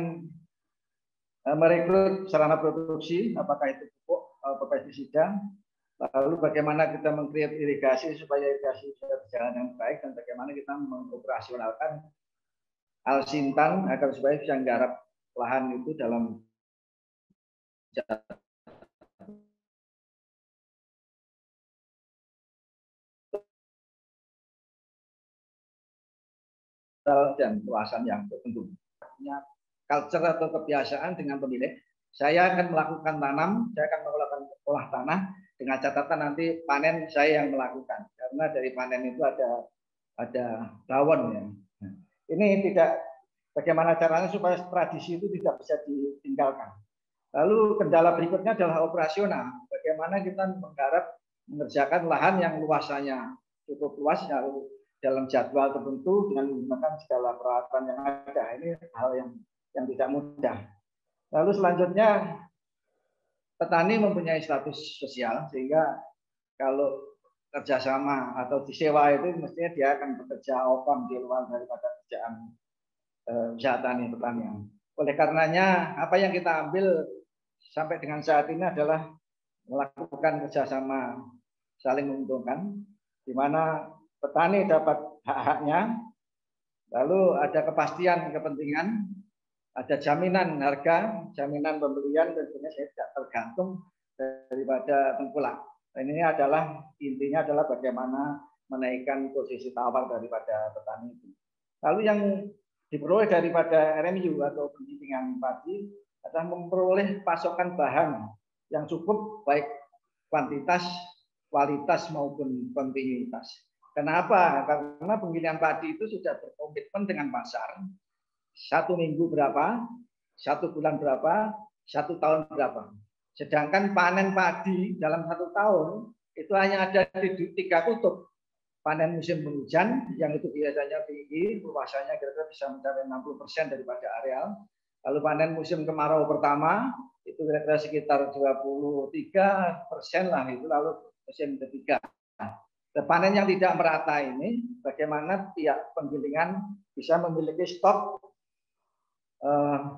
S9: merekrut sarana produksi, apakah itu pupuk atau pestisida, lalu bagaimana kita meng-create irigasi supaya irigasi bisa berjalan dengan baik, dan bagaimana kita mengoperasionalkan Al-Sintan agar supaya bisa menggarap lahan itu dalam dan luasan yang tertentu. Culture atau kebiasaan dengan pemilik, saya akan melakukan tanam, saya akan melakukan olah tanah dengan catatan nanti panen saya yang melakukan, karena dari panen itu ada daun ya. Ini tidak, bagaimana caranya supaya tradisi itu tidak bisa ditinggalkan. Lalu kendala berikutnya adalah operasional, bagaimana kita menggarap mengerjakan lahan yang luasannya cukup luas, lalu dalam jadwal tertentu dengan menggunakan segala peralatan yang ada. Ini hal yang tidak mudah. Lalu selanjutnya, petani mempunyai status sosial, sehingga kalau kerjasama atau disewa itu mestinya dia akan bekerja open di luar daripada kerjaan usaha tani pertanian. Oleh karenanya, apa yang kita ambil sampai dengan saat ini adalah melakukan kerjasama saling menguntungkan, di mana petani dapat hak-haknya, lalu ada kepastian kepentingan, ada jaminan harga, jaminan pembelian, dan sebagainya tidak tergantung daripada tengkulak. Dan ini adalah intinya adalah bagaimana menaikkan posisi tawar daripada petani itu. Lalu yang diperoleh daripada RMU atau pendidikan padi adalah memperoleh pasokan bahan yang cukup, baik kuantitas, kualitas maupun kontinuitas. Kenapa? Karena penggilingan padi itu sudah berkomitmen dengan pasar. 1 minggu berapa, 1 bulan berapa, 1 tahun berapa. Sedangkan panen padi dalam 1 tahun itu hanya ada di 3 kutub. Panen musim penghujan yang itu biasanya tinggi, luasannya kira-kira bisa mencapai 60% daripada areal. Lalu panen musim kemarau pertama itu kira-kira sekitar 23% lah itu. Lalu musim ketiga. Panen yang tidak merata ini, bagaimana pihak penggilingan bisa memiliki stok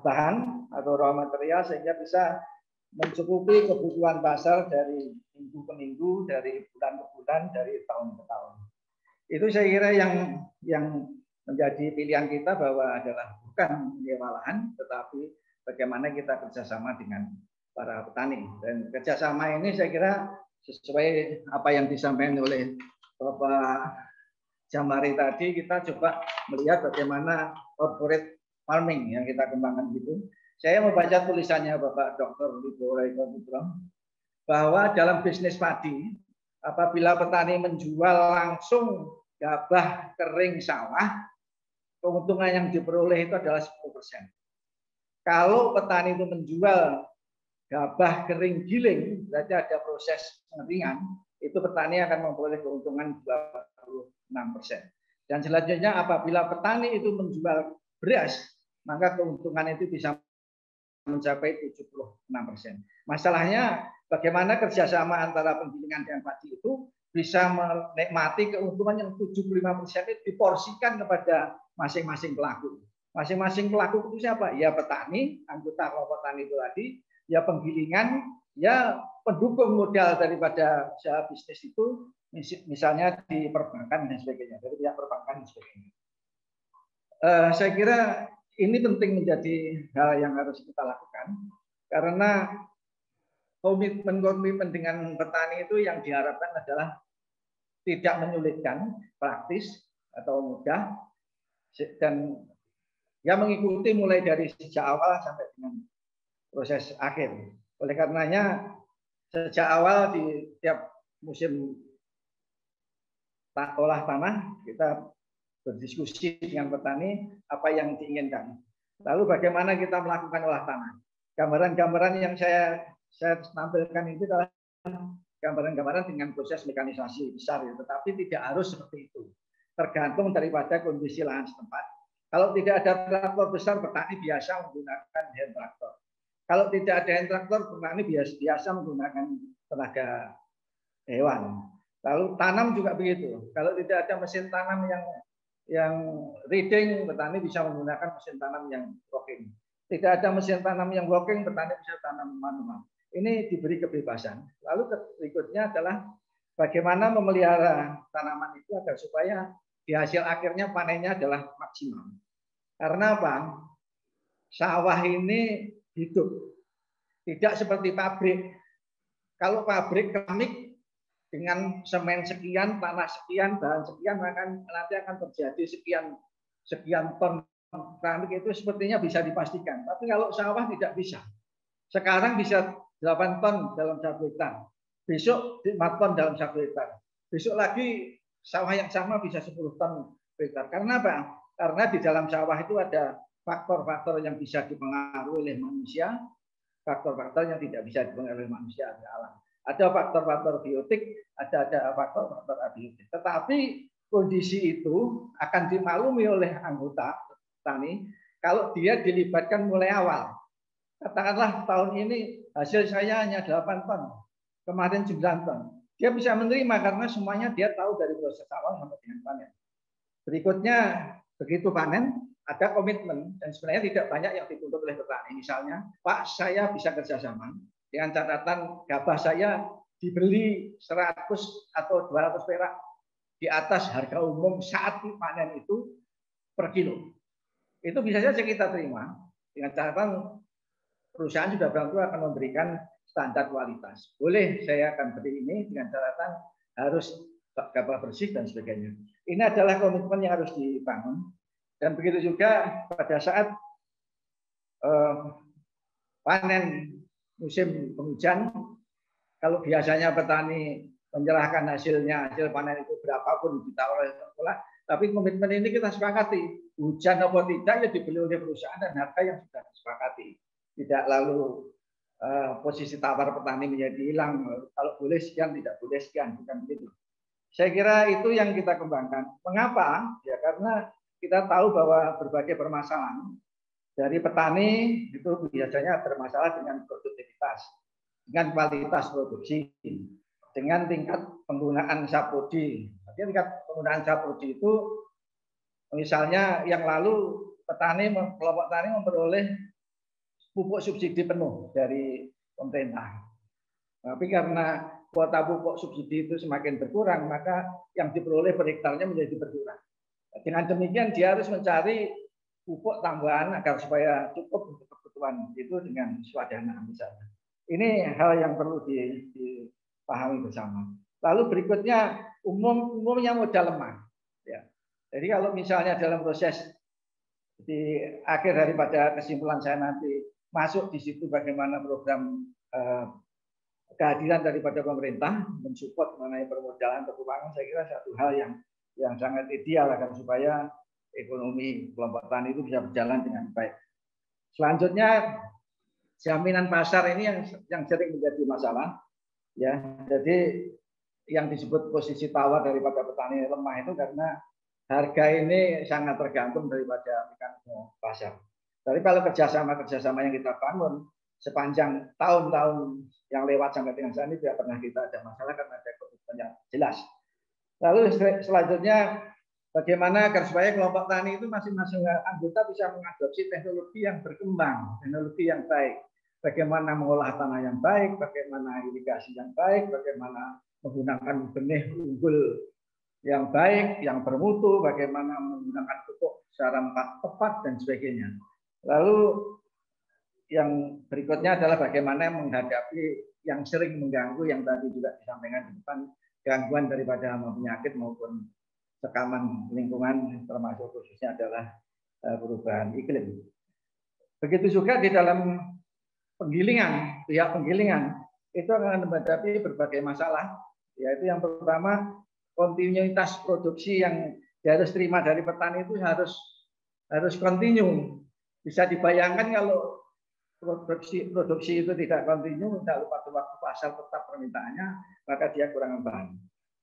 S9: bahan atau raw material sehingga bisa mencukupi kebutuhan pasar dari minggu ke minggu, dari bulan ke bulan, dari tahun ke tahun. Itu saya kira yang menjadi pilihan kita, bahwa adalah bukan menyewa lahan, tetapi bagaimana kita kerjasama dengan para petani. Dan kerjasama ini saya kira sesuai apa yang disampaikan oleh Bapak Jamari tadi, kita coba melihat bagaimana corporate farming yang kita kembangkan gitu. Saya membaca tulisannya Bapak Dr. Libo Raiko Putra, bahwa dalam bisnis padi, apabila petani menjual langsung gabah kering sawah, keuntungan yang diperoleh itu adalah 10%. Kalau petani itu menjual gabah kering giling, berarti ada proses pengeringan, itu petani akan memperoleh keuntungan 26%. Dan selanjutnya apabila petani itu menjual beras, maka keuntungan itu bisa mencapai 76%. Masalahnya bagaimana kerjasama antara penggilingan dan padi itu bisa menikmati keuntungan yang 75% itu diporsikan kepada masing-masing pelaku. Masing-masing pelaku itu siapa? Ya petani, anggota kelompok tani itu tadi, ya penggilingan, ya pendukung modal daripada usaha bisnis itu, misalnya di perbankan dan sebagainya, dari pihak perbankan dan sebagainya. Saya kira ini penting menjadi hal yang harus kita lakukan, karena komitmen dengan petani itu yang diharapkan adalah tidak menyulitkan, praktis atau mudah, dan ya mengikuti mulai dari sejak awal sampai dengan proses akhir. Oleh karenanya sejak awal di tiap musim olah tanah, kita berdiskusi dengan petani apa yang diinginkan. Lalu bagaimana kita melakukan olah tanah. Gambaran-gambaran yang saya tampilkan itu adalah gambaran-gambaran dengan proses mekanisasi besar, ya, tetapi tidak harus seperti itu. Tergantung daripada kondisi lahan setempat. Kalau tidak ada traktor besar, petani biasa menggunakan hand traktor. Kalau tidak ada hand traktor, petani biasa menggunakan tenaga hewan. Lalu tanam juga begitu. Kalau tidak ada mesin tanam yang reading, petani bisa menggunakan mesin tanam yang walking. Tidak ada mesin tanam yang walking, petani bisa tanam manual. Ini diberi kebebasan. Lalu berikutnya adalah bagaimana memelihara tanaman itu agar supaya di hasil akhirnya panennya adalah maksimal. Karena apa? Sawah ini hidup. Tidak seperti pabrik. Kalau pabrik keramik dengan semen sekian, tanah sekian, bahan sekian, nanti akan terjadi sekian ton keramik, itu sepertinya bisa dipastikan. Tapi kalau sawah tidak bisa. Sekarang bisa 8 ton dalam 1 hektar. Besok 5 ton dalam 1 hektar. Besok lagi sawah yang sama bisa 10 ton per hektar. Karena apa? Karena di dalam sawah itu ada faktor-faktor yang bisa dipengaruhi oleh manusia, faktor-faktor yang tidak bisa dipengaruhi oleh manusia, ada alam. Ada faktor-faktor biotik, ada faktor-faktor abiotik. Tetapi kondisi itu akan dimaklumi oleh anggota petani kalau dia dilibatkan mulai awal. Katakanlah tahun ini hasil saya hanya 8 ton, kemarin 9 ton. Dia bisa menerima karena semuanya dia tahu dari proses awal sampai dengan panen. Berikutnya, begitu panen, ada komitmen, dan sebenarnya tidak banyak yang dituntut oleh petani. Misalnya, Pak, saya bisa kerjasama dengan catatan gabah saya dibeli 100 atau 200 perak di atas harga umum saat panen itu per kilo. Itu bisa saja kita terima dengan catatan perusahaan sudah bantu akan memberikan standar kualitas. Boleh saya akan beli ini dengan catatan harus gabah bersih dan sebagainya. Ini adalah komitmen yang harus dibangun. Dan begitu juga pada saat panen musim penghujan, kalau biasanya petani menyerahkan hasil panen itu berapapun ditawar oleh sekolah, tapi komitmen ini kita sepakati. Hujan atau tidak ya dibeli oleh perusahaan dan harga yang sudah disepakati. Tidak lalu posisi tawar petani menjadi hilang. Kalau boleh sekian, tidak boleh sekian, bukan begitu. Saya kira itu yang kita kembangkan. Mengapa? Ya karena kita tahu bahwa berbagai permasalahan dari petani itu biasanya bermasalah dengan produktivitas, dengan kualitas produksi, dengan tingkat penggunaan saprodi. Tingkat penggunaan saprodi itu misalnya yang lalu kelompok petani memperoleh pupuk subsidi penuh dari pemerintah. Tapi karena kuota pupuk subsidi itu semakin berkurang, maka yang diperoleh per hektarnya menjadi berkurang. Dengan demikian dia harus mencari pupuk tambahan agar supaya cukup untuk kebutuhan itu dengan swadana misalnya. Ini hal yang perlu dipahami bersama. Lalu berikutnya umumnya modal lemah. Ya. Jadi kalau misalnya dalam proses di akhir daripada kesimpulan saya nanti masuk di situ bagaimana program kehadiran daripada pemerintah mensupport mengenai permodalan keuangan, saya kira satu hal yang sangat ideal agar supaya ekonomi kelompok tani itu bisa berjalan dengan baik. Selanjutnya jaminan pasar ini yang sering menjadi masalah, ya. Jadi yang disebut posisi tawar daripada petani lemah itu karena harga ini sangat tergantung daripada mekanisme pasar. Tapi kalau kerjasama yang kita bangun sepanjang tahun-tahun yang lewat sampai dengan saat ini tidak pernah kita ada masalah karena ada komitmen yang jelas. Lalu selanjutnya bagaimana agar supaya kelompok tani itu masing-masing anggota bisa mengadopsi teknologi yang berkembang, teknologi yang baik. Bagaimana mengolah tanah yang baik, bagaimana irigasi yang baik, bagaimana menggunakan benih unggul yang baik, yang bermutu, bagaimana menggunakan pupuk secara tepat dan sebagainya. Lalu yang berikutnya adalah bagaimana menghadapi yang sering mengganggu yang tadi juga disampaikan di depan, gangguan daripada penyakit maupun tekanan lingkungan termasuk khususnya adalah perubahan iklim. Begitu juga di dalam penggilingan, pihak penggilingan itu akan menghadapi berbagai masalah, yaitu yang pertama kontinuitas produksi yang dia harus terima dari petani itu harus kontinu. Bisa dibayangkan kalau produksi itu tidak kontinu, tidak lupa waktu pasar tetap permintaannya, maka dia kurang bahan.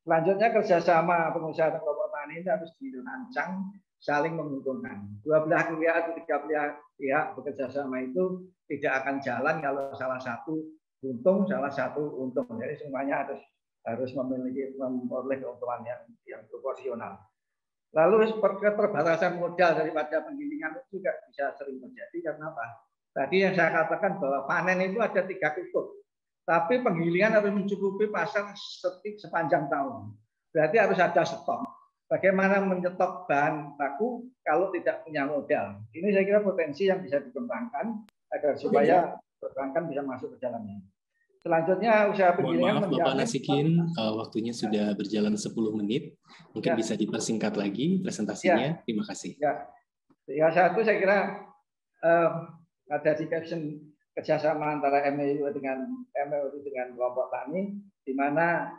S9: Selanjutnya kerjasama pengusaha dan kelompok tani itu harus dirancang saling menguntungkan. Dua belah pihak atau tiga belah pihak bekerja sama itu tidak akan jalan kalau salah satu untung, salah satu untung. Jadi semuanya harus memperoleh keuntungan yang proporsional. Lalu keterbatasan modal daripada penggilingan itu juga bisa sering terjadi karena apa? Tadi yang saya katakan bahwa panen itu ada 3 kutub, tapi penggilingan harus mencukupi pasar sepanjang tahun. Berarti harus ada stok. Bagaimana menyetok bahan baku kalau tidak punya modal? Ini saya kira potensi yang bisa dikembangkan agar supaya perbankan bisa masuk ke dalamnya. Selanjutnya usaha penggilingan.
S7: Mohon maaf Bapak Nasikin, waktunya sudah berjalan 10 menit. Mungkin bisa dipersingkat lagi presentasinya. Terima kasih.
S9: Ya, satu saya kira ada di caption kerjasama antara MOU dengan kelompok tani, di mana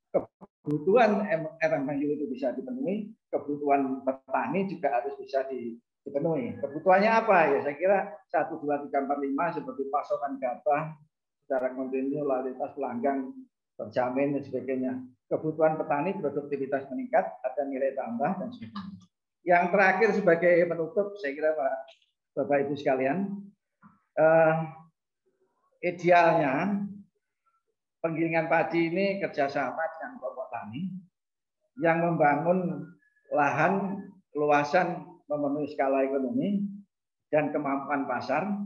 S9: kebutuhan MOU itu bisa dipenuhi, kebutuhan petani juga harus bisa dipenuhi. Kebutuhannya apa? Ya saya kira 1, 2, 3, 4, 5 seperti pasokan gabah secara kontinu, lalu lintas pelanggan terjamin dan sebagainya. Kebutuhan petani, produktivitas meningkat, ada nilai tambah dan sebagainya. Yang terakhir sebagai penutup, saya kira Bapak Ibu sekalian, idealnya penggilingan padi ini kerjasama dengan kelompok tani yang membangun lahan luasan memenuhi skala ekonomi dan kemampuan pasar,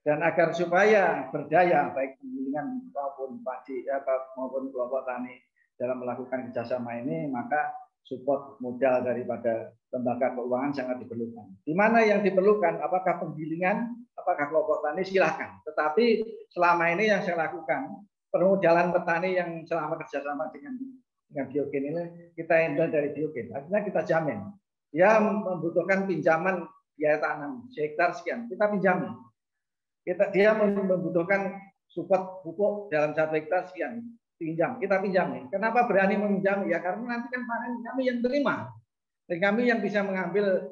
S9: dan agar supaya berdaya baik penggilingan maupun padi maupun kelompok tani dalam melakukan kerjasama ini, maka support modal daripada lembaga keuangan sangat diperlukan. Di mana yang diperlukan, apakah penggilingan, apakah kelompok tani, silakan. Tetapi selama ini yang saya lakukan, permodalan petani yang selama kerjasama dengan Biogen ini, kita handle dari Biogen. Artinya kita jamin. Dia membutuhkan pinjaman biaya tanam sehektar sekian, kita pinjamin. Dia membutuhkan support pupuk dalam 1 hektar sekian, pinjam, kita pinjam. Kenapa berani meminjam? Ya karena nanti kan panen kami yang terima, dan kami yang bisa mengambil,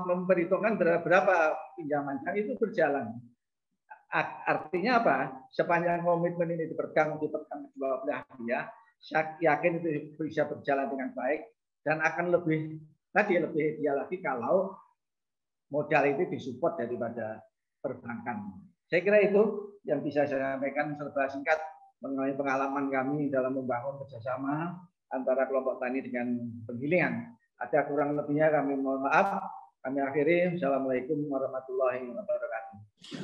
S9: memperhitungkan berapa pinjaman, dan itu berjalan. Artinya apa? Sepanjang komitmen ini dipegang kedua belah pihak, saya yakin itu bisa berjalan dengan baik dan akan lebih ideal lagi kalau modal itu disupport daripada perbankan. Saya kira itu yang bisa saya sampaikan serba singkat mengenai pengalaman kami dalam membangun kerjasama antara kelompok tani dengan penggilingan. Ada kurang lebihnya kami mohon maaf. Kami akhiri. Assalamualaikum warahmatullahi wabarakatuh.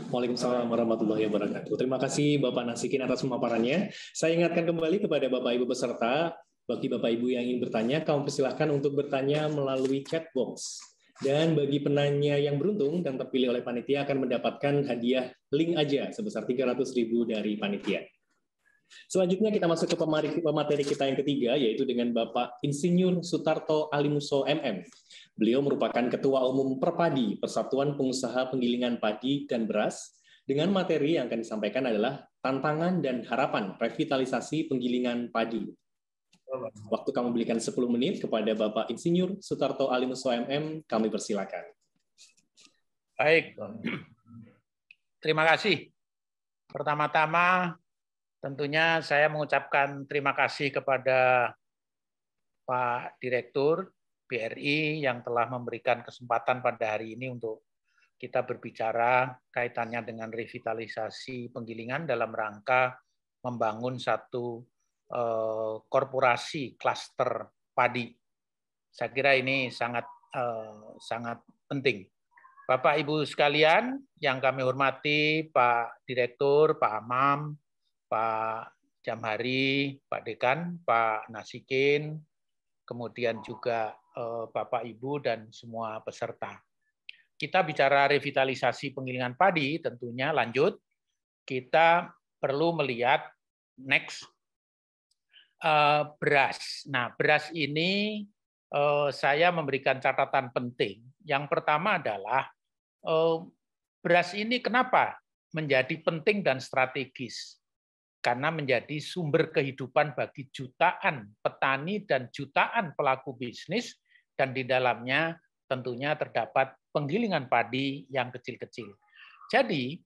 S7: Waalaikumsalam warahmatullahi wabarakatuh. Terima kasih Bapak Nasikin atas pemaparannya. Saya ingatkan kembali kepada Bapak Ibu peserta, bagi Bapak Ibu yang ingin bertanya, kamu persilahkan untuk bertanya melalui chat box. Dan bagi penanya yang beruntung dan terpilih oleh panitia akan mendapatkan hadiah link aja sebesar 300.000 dari panitia. Selanjutnya kita masuk ke pemateri kita yang ketiga, yaitu dengan Bapak Insinyur Sutarto Alimuso MM. Beliau merupakan Ketua Umum Perpadi, Persatuan Pengusaha Penggilingan Padi dan Beras, dengan materi yang akan disampaikan adalah tantangan dan harapan revitalisasi penggilingan padi. Waktu kami berikan 10 menit kepada Bapak Insinyur Sutarto Alimuso MM, kami persilakan.
S10: Baik, terima kasih. Pertama-tama tentunya saya mengucapkan terima kasih kepada Pak Direktur BRI yang telah memberikan kesempatan pada hari ini untuk kita berbicara kaitannya dengan revitalisasi penggilingan dalam rangka membangun satu korporasi klaster padi. Saya kira ini sangat penting. Bapak Ibu sekalian yang kami hormati, Pak Direktur, Pak Amam, Pak Jamhari, Pak Dekan, Pak Nasikin, kemudian juga Bapak Ibu dan semua peserta. Kita bicara revitalisasi penggilingan padi, tentunya lanjut, kita perlu melihat next beras. Nah, beras ini saya memberikan catatan penting. Yang pertama adalah beras ini kenapa menjadi penting dan strategis? karena menjadi sumber kehidupan bagi jutaan petani dan jutaan pelaku bisnis, dan di dalamnya tentunya terdapat penggilingan padi yang kecil-kecil. Jadi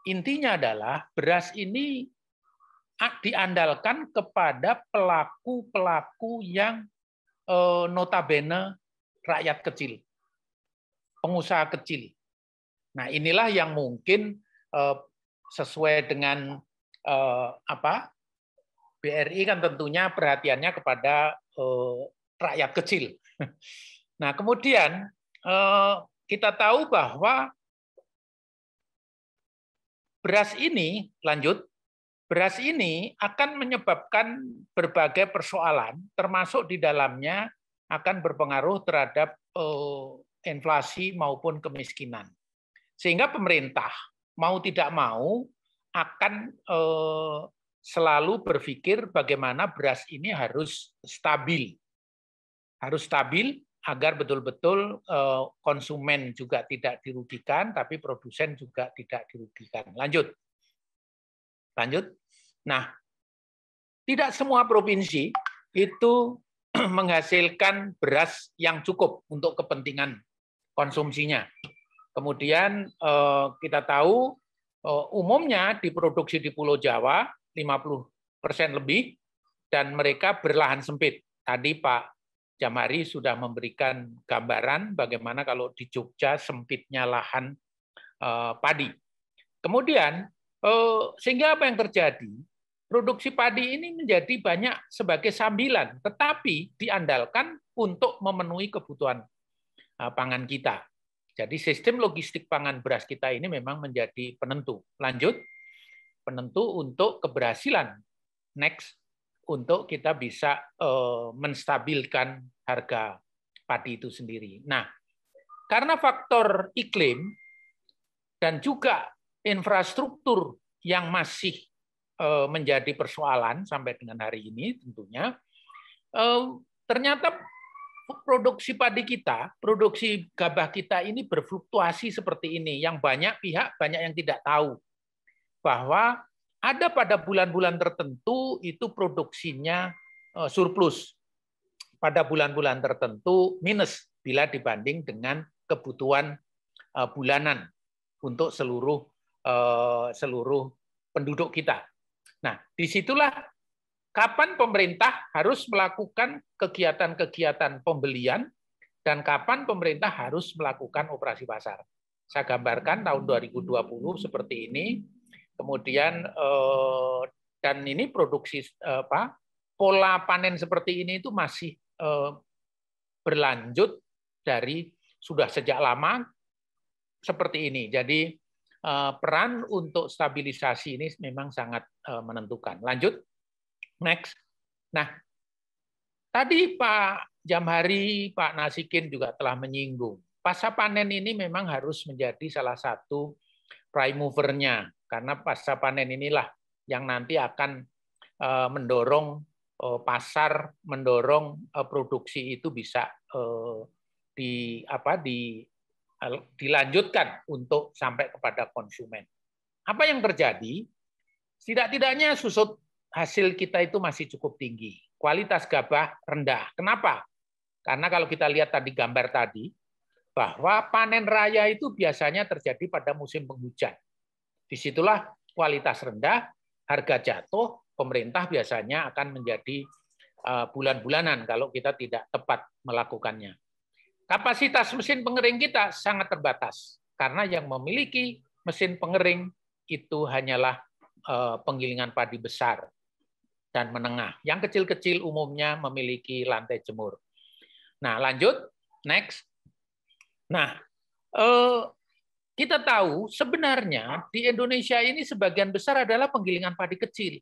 S10: intinya adalah beras ini diandalkan kepada pelaku-pelaku yang notabene rakyat kecil, pengusaha kecil. Nah, inilah yang mungkin sesuai dengan BRI kan tentunya perhatiannya kepada rakyat kecil. Nah, kemudian kita tahu bahwa beras ini, beras ini akan menyebabkan berbagai persoalan, termasuk di dalamnya akan berpengaruh terhadap inflasi maupun kemiskinan. Sehingga pemerintah mau tidak mau akan selalu berpikir bagaimana beras ini harus stabil. Harus stabil agar betul-betul konsumen juga tidak dirugikan, tapi produsen juga tidak dirugikan. Lanjut. Nah, tidak semua provinsi itu menghasilkan beras yang cukup untuk kepentingan konsumsinya. Kemudian kita tahu umumnya diproduksi di Pulau Jawa 50% lebih, dan mereka berlahan sempit. Tadi Pak Jamhari sudah memberikan gambaran bagaimana kalau di Jogja sempitnya lahan padi. Kemudian sehingga apa yang terjadi? Produksi padi ini menjadi banyak sebagai sambilan, tetapi diandalkan untuk memenuhi kebutuhan pangan kita. Jadi sistem logistik pangan beras kita ini memang menjadi penentu. Lanjut, penentu untuk keberhasilan next untuk kita bisa menstabilkan harga padi itu sendiri. Nah, karena faktor iklim dan juga infrastruktur yang masih menjadi persoalan sampai dengan hari ini tentunya, ternyata produksi padi kita, produksi gabah kita ini berfluktuasi seperti ini, yang banyak yang tidak tahu bahwa ada pada bulan-bulan tertentu itu produksinya surplus, pada bulan-bulan tertentu minus bila dibanding dengan kebutuhan bulanan untuk seluruh penduduk kita. Nah, disitulah kapan pemerintah harus melakukan kegiatan-kegiatan pembelian dan kapan pemerintah harus melakukan operasi pasar. Saya gambarkan tahun 2020 seperti ini. Kemudian dan ini produksi pola panen seperti ini itu masih berlanjut dari sudah sejak lama seperti ini. Jadi peran untuk stabilisasi ini memang sangat menentukan. Lanjut. Next. Nah, tadi Pak Jamhari, Pak Nasikin juga telah menyinggung. Pasca panen ini memang harus menjadi salah satu prime mover-nya, karena pasca panen inilah yang nanti akan mendorong pasar, mendorong produksi itu bisa dilanjutkan untuk sampai kepada konsumen. Apa yang terjadi? Tidak-tidaknya susut hasil kita itu masih cukup tinggi. Kualitas gabah rendah. Kenapa? Karena kalau kita lihat tadi gambar tadi, bahwa panen raya itu biasanya terjadi pada musim penghujan. Disitulah kualitas rendah, harga jatuh, pemerintah biasanya akan menjadi bulan-bulanan kalau kita tidak tepat melakukannya. Kapasitas mesin pengering kita sangat terbatas, karena yang memiliki mesin pengering itu hanyalah penggilingan padi besar dan menengah. Yang kecil-kecil umumnya memiliki lantai jemur. Nah, lanjut, next. Nah, kita tahu sebenarnya di Indonesia ini sebagian besar adalah penggilingan padi kecil.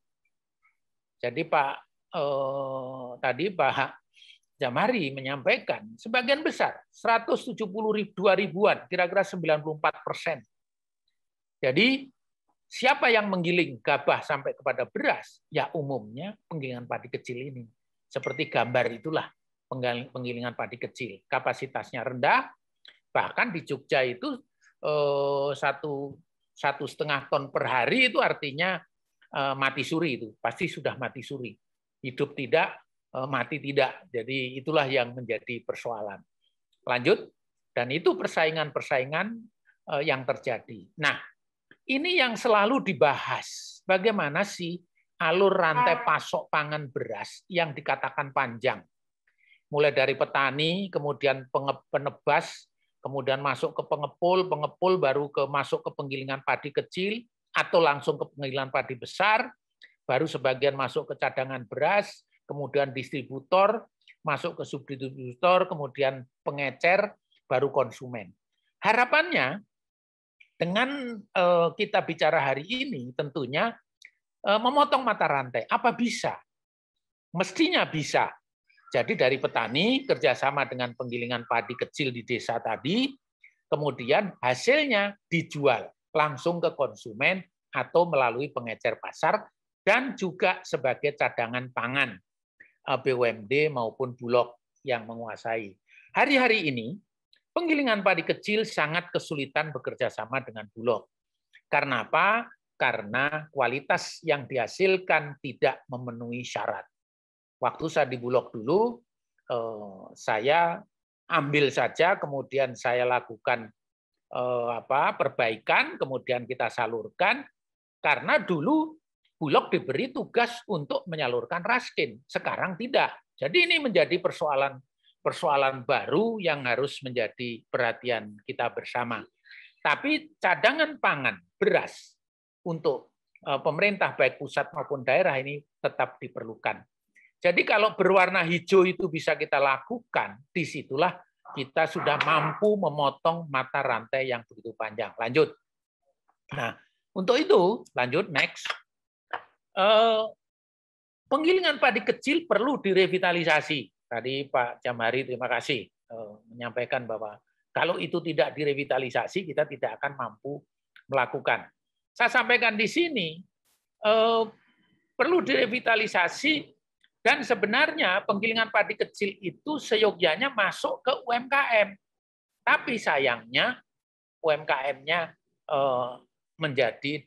S10: Jadi tadi Pak Jamhari menyampaikan sebagian besar 172 ribuan, kira-kira 94%. Jadi siapa yang menggiling gabah sampai kepada beras? Ya umumnya penggilingan padi kecil ini. Seperti gambar itulah penggilingan padi kecil. Kapasitasnya rendah, bahkan di Jogja itu 1,5 ton per hari, itu artinya mati suri itu, pasti sudah mati suri. Hidup tidak, mati tidak. Jadi itulah yang menjadi persoalan. Lanjut, dan itu persaingan-persaingan yang terjadi. Nah, ini yang selalu dibahas. Bagaimana sih alur rantai pasok pangan beras yang dikatakan panjang? Mulai dari petani, kemudian penebas, kemudian masuk ke pengepul, pengepul baru masuk ke penggilingan padi kecil, atau langsung ke penggilingan padi besar, baru sebagian masuk ke cadangan beras, kemudian distributor, masuk ke subdistributor, kemudian pengecer, baru konsumen. Harapannya, dengan kita bicara hari ini, tentunya memotong mata rantai. Apa bisa? Mestinya bisa. Jadi dari petani, kerjasama dengan penggilingan padi kecil di desa tadi, kemudian hasilnya dijual langsung ke konsumen atau melalui pengecer pasar, dan juga sebagai cadangan pangan BUMD maupun Bulog yang menguasai. Hari-hari ini, penggilingan padi kecil sangat kesulitan bekerja sama dengan Bulog. Karena apa? Karena kualitas yang dihasilkan tidak memenuhi syarat. Waktu saya di Bulog dulu, saya ambil saja, kemudian saya lakukan perbaikan, kemudian kita salurkan, karena dulu Bulog diberi tugas untuk menyalurkan raskin, sekarang tidak. Jadi ini menjadi persoalan baru yang harus menjadi perhatian kita bersama. Tapi cadangan pangan beras untuk pemerintah baik pusat maupun daerah ini tetap diperlukan. Jadi kalau berwarna hijau itu bisa kita lakukan, disitulah kita sudah mampu memotong mata rantai yang begitu panjang. Lanjut. Nah, untuk itu, lanjut, next. Penggilingan padi kecil perlu direvitalisasi. Tadi Pak Jamhari, terima kasih, menyampaikan bahwa kalau itu tidak direvitalisasi, kita tidak akan mampu melakukan. Saya sampaikan di sini, perlu direvitalisasi. Dan sebenarnya penggilingan padi kecil itu seyogyanya masuk ke UMKM. Tapi sayangnya UMKM-nya menjadi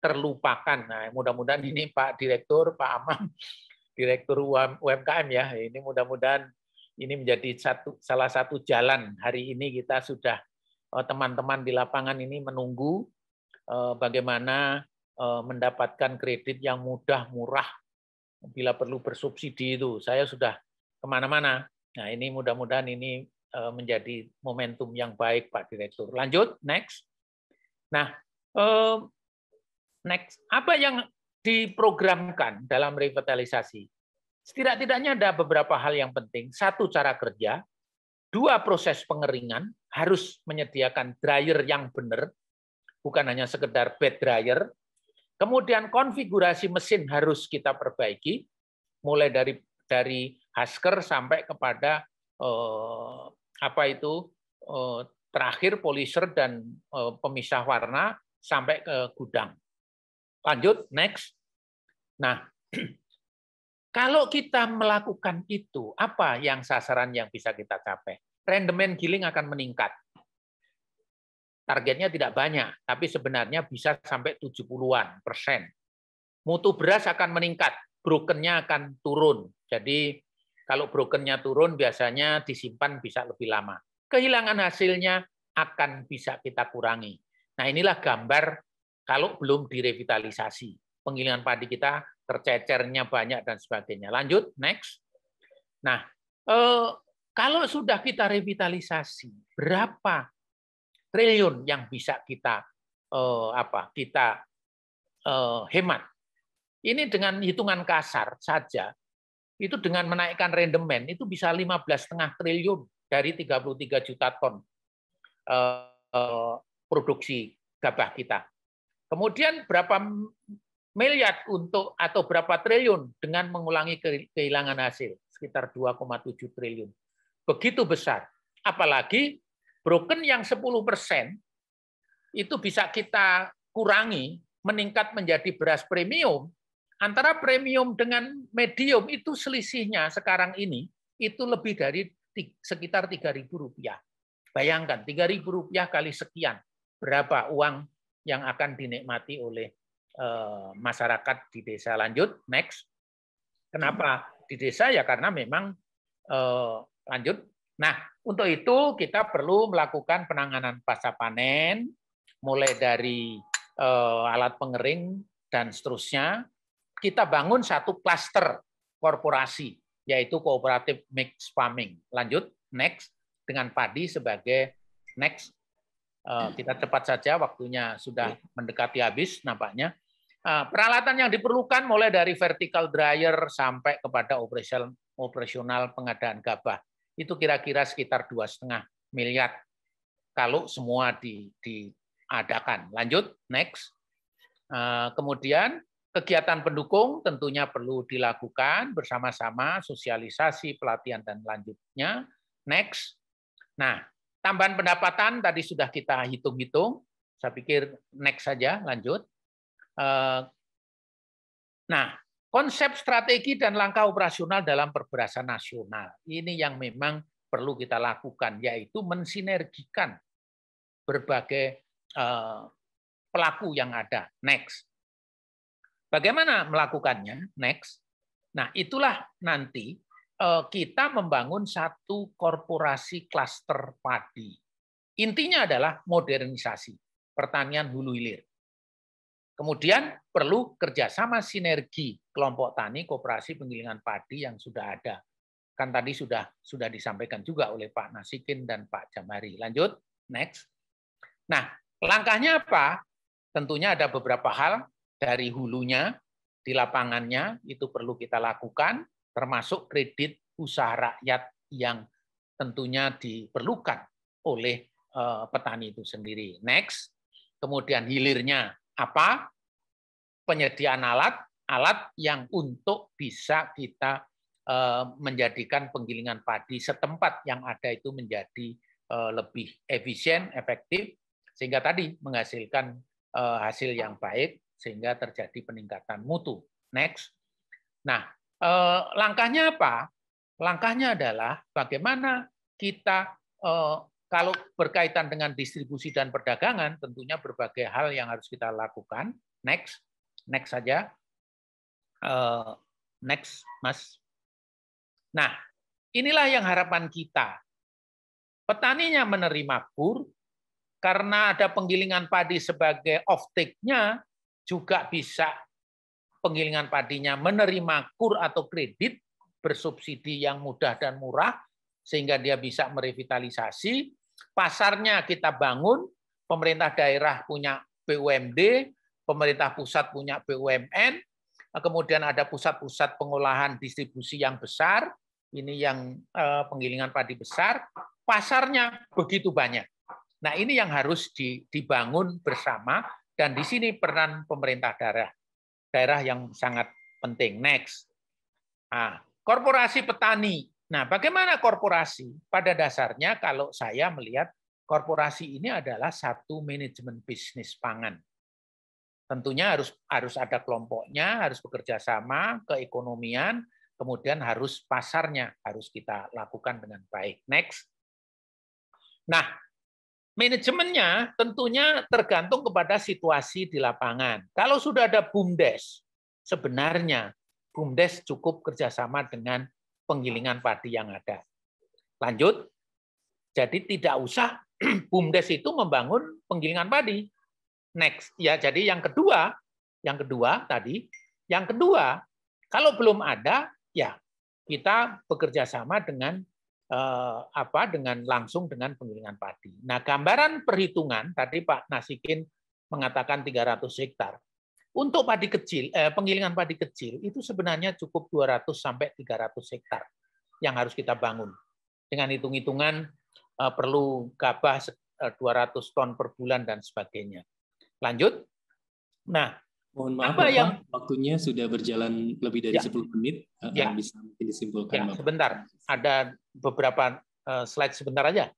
S10: terlupakan. Nah, mudah-mudahan ini Pak Direktur, Pak Amam, Direktur UMKM ya, ini mudah-mudahan ini menjadi salah satu jalan. Hari ini kita sudah, teman-teman di lapangan ini menunggu bagaimana mendapatkan kredit yang mudah, murah, bila perlu bersubsidi itu. Saya sudah kemana-mana. Nah, ini mudah-mudahan ini menjadi momentum yang baik, Pak Direktur. Lanjut, next. Nah, next. Apa yang diprogramkan dalam revitalisasi? Setidak-tidaknya ada beberapa hal yang penting. Satu, cara kerja. Dua, proses pengeringan. Harus menyediakan dryer yang benar, bukan hanya sekedar bed dryer. Kemudian konfigurasi mesin harus kita perbaiki, mulai dari husker sampai kepada terakhir polisher dan pemisah warna sampai ke gudang. Lanjut, next. Nah, kalau kita melakukan itu, apa yang sasaran yang bisa kita capai? Rendemen giling akan meningkat. Targetnya tidak banyak, tapi sebenarnya bisa sampai 70-an%. Mutu beras akan meningkat, brokennya akan turun. Jadi kalau brokennya turun, biasanya disimpan bisa lebih lama. Kehilangan hasilnya akan bisa kita kurangi. Nah, inilah gambar kalau belum direvitalisasi. Penggilingan padi kita tercecernya banyak dan sebagainya. Lanjut, next. Nah, kalau sudah kita revitalisasi, berapa triliun yang bisa kita hemat. Ini dengan hitungan kasar saja, itu dengan menaikkan rendemen itu bisa 15,5 triliun dari 33 juta ton produksi gabah kita. Kemudian berapa miliar atau berapa triliun dengan mengulangi kehilangan hasil, sekitar 2,7 triliun. Begitu besar. Apalagi broken yang 10% itu bisa kita kurangi, meningkat menjadi beras premium. Antara premium dengan medium itu selisihnya sekarang ini itu lebih dari sekitar Rp3.000. Bayangkan, Rp3.000 kali sekian, berapa uang yang akan dinikmati oleh masyarakat di desa. Lanjut, next. Kenapa di desa? Ya karena memang lanjut. Nah, untuk itu kita perlu melakukan penanganan pasca panen, mulai dari alat pengering dan seterusnya. Kita bangun satu klaster korporasi, yaitu kooperatif mixed farming. Lanjut, next, dengan padi sebagai next. Kita cepat saja, waktunya sudah mendekati habis nampaknya. Peralatan yang diperlukan mulai dari vertical dryer sampai kepada operasional pengadaan gabah. Itu kira-kira sekitar 2,5 miliar kalau semua diadakan. Lanjut, next. Kemudian kegiatan pendukung tentunya perlu dilakukan bersama-sama, sosialisasi, pelatihan, dan lanjutnya. Next. Nah, tambahan pendapatan tadi sudah kita hitung-hitung. Saya pikir next saja, lanjut. Nah, konsep strategi dan langkah operasional dalam perberasan nasional. Ini yang memang perlu kita lakukan, yaitu mensinergikan berbagai pelaku yang ada. Next. Bagaimana melakukannya? Next. Nah, itulah nanti kita membangun satu korporasi klaster padi. Intinya adalah modernisasi pertanian hulu hilir. Kemudian perlu kerjasama sinergi kelompok tani, koperasi penggilingan padi yang sudah ada. Kan tadi sudah disampaikan juga oleh Pak Nasikin dan Pak Jamari. Lanjut, next. Nah, langkahnya apa? Tentunya ada beberapa hal. Dari hulunya, di lapangannya, itu perlu kita lakukan, termasuk kredit usaha rakyat yang tentunya diperlukan oleh petani itu sendiri. Next, kemudian hilirnya apa? Penyediaan alat yang untuk bisa kita menjadikan penggilingan padi setempat yang ada itu menjadi lebih efisien, efektif, sehingga tadi menghasilkan hasil yang baik, sehingga terjadi peningkatan mutu. Next. Nah, langkahnya apa? Langkahnya adalah bagaimana kita, kalau berkaitan dengan distribusi dan perdagangan, tentunya berbagai hal yang harus kita lakukan. Next. Next saja. Next, Mas. Nah, inilah yang harapan kita. Petaninya menerima KUR, karena ada penggilingan padi sebagai off-take-nya, juga bisa penggilingan padinya menerima KUR atau kredit bersubsidi yang mudah dan murah, sehingga dia bisa merevitalisasi. Pasarnya kita bangun, pemerintah daerah punya BUMD, pemerintah pusat punya BUMN, kemudian ada pusat-pusat pengolahan distribusi yang besar, ini yang penggilingan padi besar, pasarnya begitu banyak. Nah, ini yang harus dibangun bersama, dan di sini peran pemerintah daerah yang sangat penting. Next. Nah, korporasi petani. Nah, bagaimana korporasi? Pada dasarnya kalau saya melihat korporasi ini adalah satu manajemen bisnis pangan. Tentunya harus ada kelompoknya, harus bekerja sama, keekonomian, kemudian harus pasarnya harus kita lakukan dengan baik. Next. Nah, manajemennya tentunya tergantung kepada situasi di lapangan. Kalau sudah ada BUMDes, sebenarnya BUMDes cukup kerjasama dengan penggilingan padi yang ada. Lanjut, jadi tidak usah BUMDes itu membangun penggilingan padi. Next, ya. Jadi yang kedua tadi, kalau belum ada, ya kita bekerja sama dengan langsung dengan penggilingan padi. Nah, gambaran perhitungan tadi Pak Nasikin mengatakan 300 hektar. Untuk padi kecil, penggilingan padi kecil itu sebenarnya cukup 200 sampai 300 hektar yang harus kita bangun. Dengan hitung-hitungan perlu gabah 200 ton per bulan dan sebagainya. Lanjut. Nah,
S7: mohon maaf Bapak, waktunya sudah berjalan lebih dari 10 menit.
S10: Ya.
S7: Bisa mungkin disimpulkan
S10: Ya,
S7: Bapak.
S10: sebentar. Ada beberapa slide sebentar aja.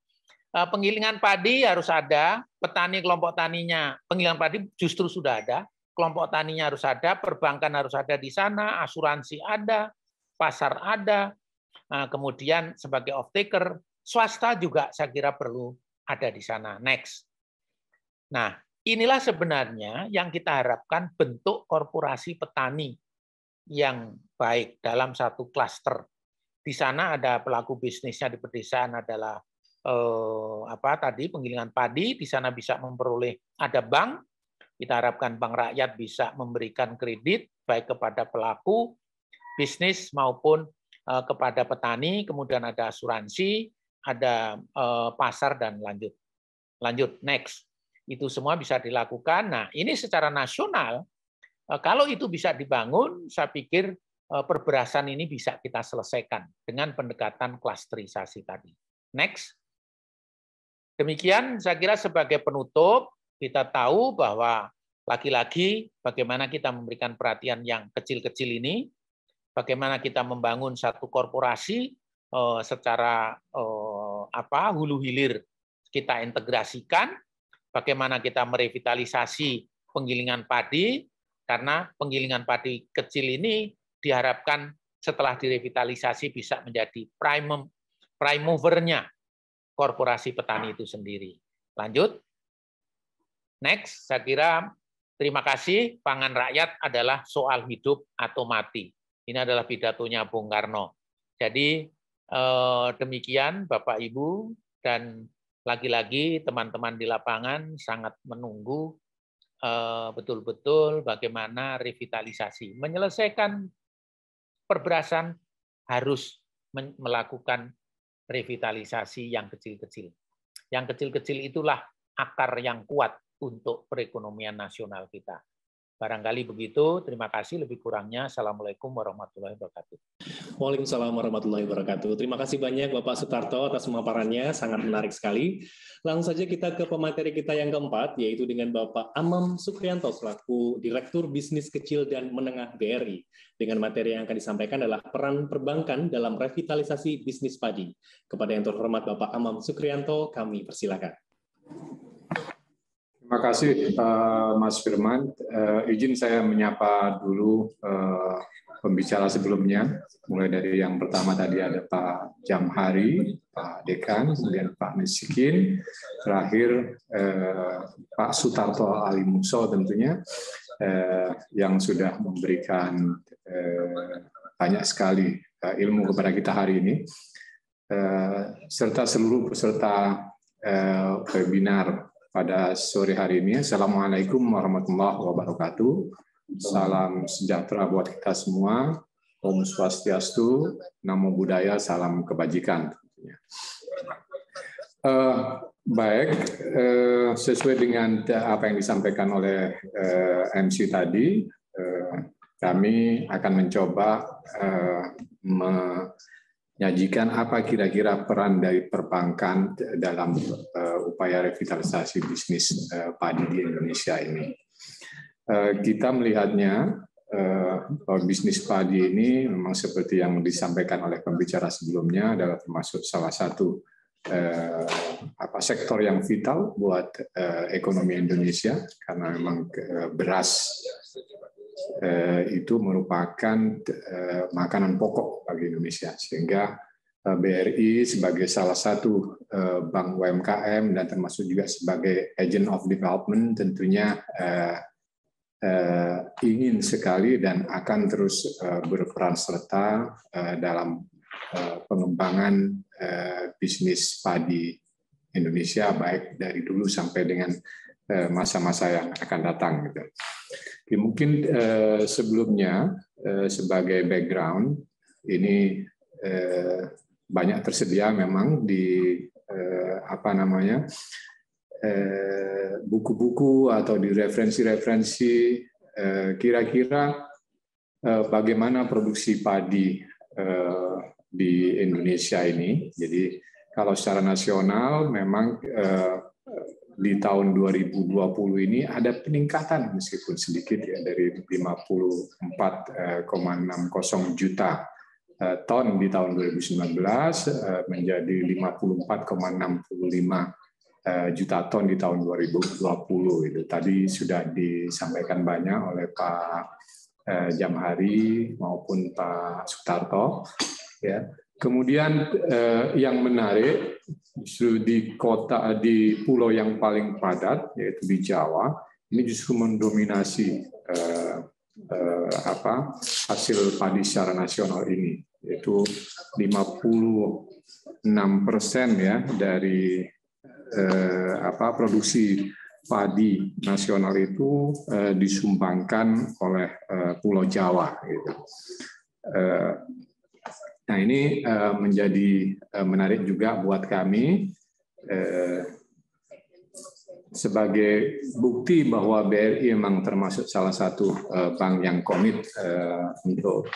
S10: Penggilingan padi harus ada, petani kelompok taninya, penggilingan padi justru sudah ada, kelompok taninya harus ada, perbankan harus ada di sana, asuransi ada, pasar ada, kemudian sebagai off-taker, swasta juga saya kira perlu ada di sana. Next. Nah, inilah sebenarnya yang kita harapkan bentuk korporasi petani yang baik dalam satu klaster. Di sana ada pelaku bisnisnya di pedesaan adalah penggilingan padi, di sana bisa memperoleh, ada bank, kita harapkan bank rakyat bisa memberikan kredit baik kepada pelaku bisnis maupun kepada petani, kemudian ada asuransi, ada pasar, dan lanjut next. Itu semua bisa dilakukan. Nah, ini secara nasional, kalau itu bisa dibangun, saya pikir perberasan ini bisa kita selesaikan dengan pendekatan klasterisasi tadi. Next. Demikian saya kira sebagai penutup, kita tahu bahwa lagi-lagi bagaimana kita memberikan perhatian yang kecil-kecil ini, bagaimana kita membangun satu korporasi secara hulu hilir kita integrasikan, bagaimana kita merevitalisasi penggilingan padi, karena penggilingan padi kecil ini diharapkan setelah direvitalisasi bisa menjadi prime mover-nya korporasi petani itu sendiri. Lanjut. Next, saya kira terima kasih, pangan rakyat adalah soal hidup atau mati. Ini adalah pidatonya Bung Karno. Jadi demikian Bapak Ibu, dan lagi-lagi teman-teman di lapangan sangat menunggu betul-betul bagaimana revitalisasi. Menyelesaikan perberasan harus melakukan revitalisasi yang kecil-kecil. Yang kecil-kecil itulah akar yang kuat untuk perekonomian nasional kita. Barangkali begitu, terima kasih, lebih kurangnya. Assalamualaikum warahmatullahi wabarakatuh.
S7: Waalaikumsalam warahmatullahi wabarakatuh. Terima kasih banyak Bapak Sutarto atas pemaparannya, sangat menarik sekali. Langsung saja kita ke pemateri kita yang keempat, yaitu dengan Bapak Amam Sukrianto selaku Direktur Bisnis Kecil dan Menengah BRI. Dengan materi yang akan disampaikan adalah peran perbankan dalam revitalisasi bisnis padi. Kepada yang terhormat Bapak Amam Sukrianto, kami persilakan.
S11: Terima kasih Mas Firman. Izin saya menyapa dulu pembicara sebelumnya, mulai dari yang pertama tadi ada Pak Jamhari, Pak Dekan, kemudian Pak Mesikin, terakhir Pak Sutarto Alimuso tentunya, yang sudah memberikan banyak sekali ilmu kepada kita hari ini, serta seluruh peserta webinar pada sore hari ini. Assalamualaikum warahmatullahi wabarakatuh. Salam sejahtera buat kita semua. Om Swastiastu, Namo Buddhaya, salam kebajikan. Baik, sesuai dengan apa yang disampaikan oleh MC tadi, kami akan mencoba menyajikan apa kira-kira peran dari perbankan dalam upaya revitalisasi bisnis padi di Indonesia ini. Kita melihatnya bahwa bisnis padi ini memang seperti yang disampaikan oleh pembicara sebelumnya adalah termasuk salah satu sektor yang vital buat ekonomi Indonesia, karena memang beras itu merupakan makanan pokok bagi Indonesia, sehingga BRI sebagai salah satu bank UMKM dan termasuk juga sebagai agent of development tentunya ingin sekali dan akan terus berperan serta dalam pengembangan bisnis padi Indonesia, baik dari dulu sampai dengan masa-masa yang akan datang. Gitu. Mungkin sebelumnya sebagai background ini banyak tersedia memang di buku-buku atau di referensi-referensi kira-kira bagaimana produksi padi di Indonesia ini. Jadi kalau secara nasional memang di tahun 2020 ini ada peningkatan meskipun sedikit ya, dari 54,60 juta ton di tahun 2019 menjadi 54,65 juta ton di tahun 2020. Itu tadi sudah disampaikan banyak oleh Pak Jamhari maupun Pak Sutarto. Ya. Kemudian yang menarik justru di pulau yang paling padat, yaitu di Jawa, ini justru mendominasi hasil padi secara nasional ini, yaitu 56% ya dari produksi padi nasional itu disumbangkan oleh Pulau Jawa. Gitu. Nah ini menjadi menarik juga buat kami sebagai bukti bahwa BRI memang termasuk salah satu bank yang komit untuk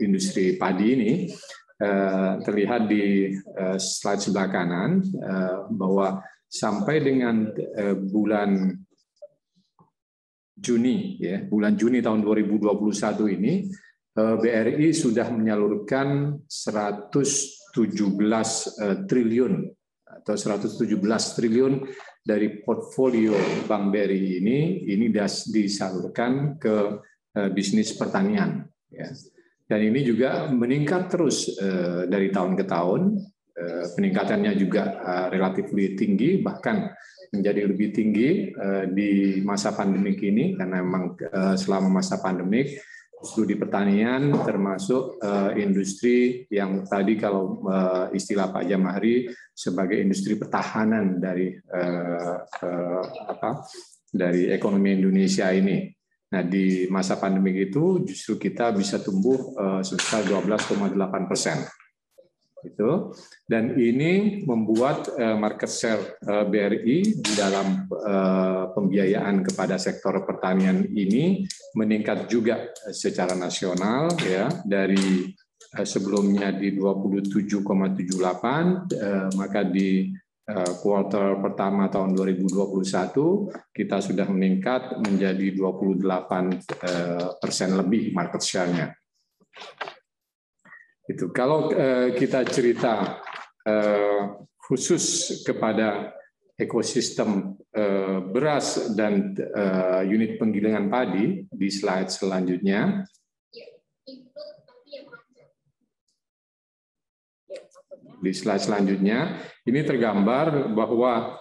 S11: industri padi ini. Terlihat di slide sebelah kanan bahwa sampai dengan bulan Juni tahun 2021 ini BRI sudah menyalurkan 117 triliun atau 117 triliun dari portfolio Bank BRI ini disalurkan ke bisnis pertanian. Ya. Dan ini juga meningkat terus dari tahun ke tahun, peningkatannya juga relatif tinggi, bahkan menjadi lebih tinggi di masa pandemik ini, karena memang selama masa pandemik, justru di pertanian termasuk industri yang tadi kalau istilah Pak Jamahri sebagai industri pertahanan dari ekonomi Indonesia ini. Nah, di masa pandemi itu justru kita bisa tumbuh sebesar 12,8%. Itu. Dan ini membuat market share BRI di dalam pembiayaan kepada sektor pertanian ini meningkat juga secara nasional ya, dari sebelumnya di 27,78, maka di kuartal pertama tahun 2021 kita sudah meningkat menjadi 28% lebih market share-nya. Itu kalau kita cerita khusus kepada ekosistem beras dan unit penggilingan padi di slide selanjutnya. Di slide selanjutnya, ini tergambar bahwa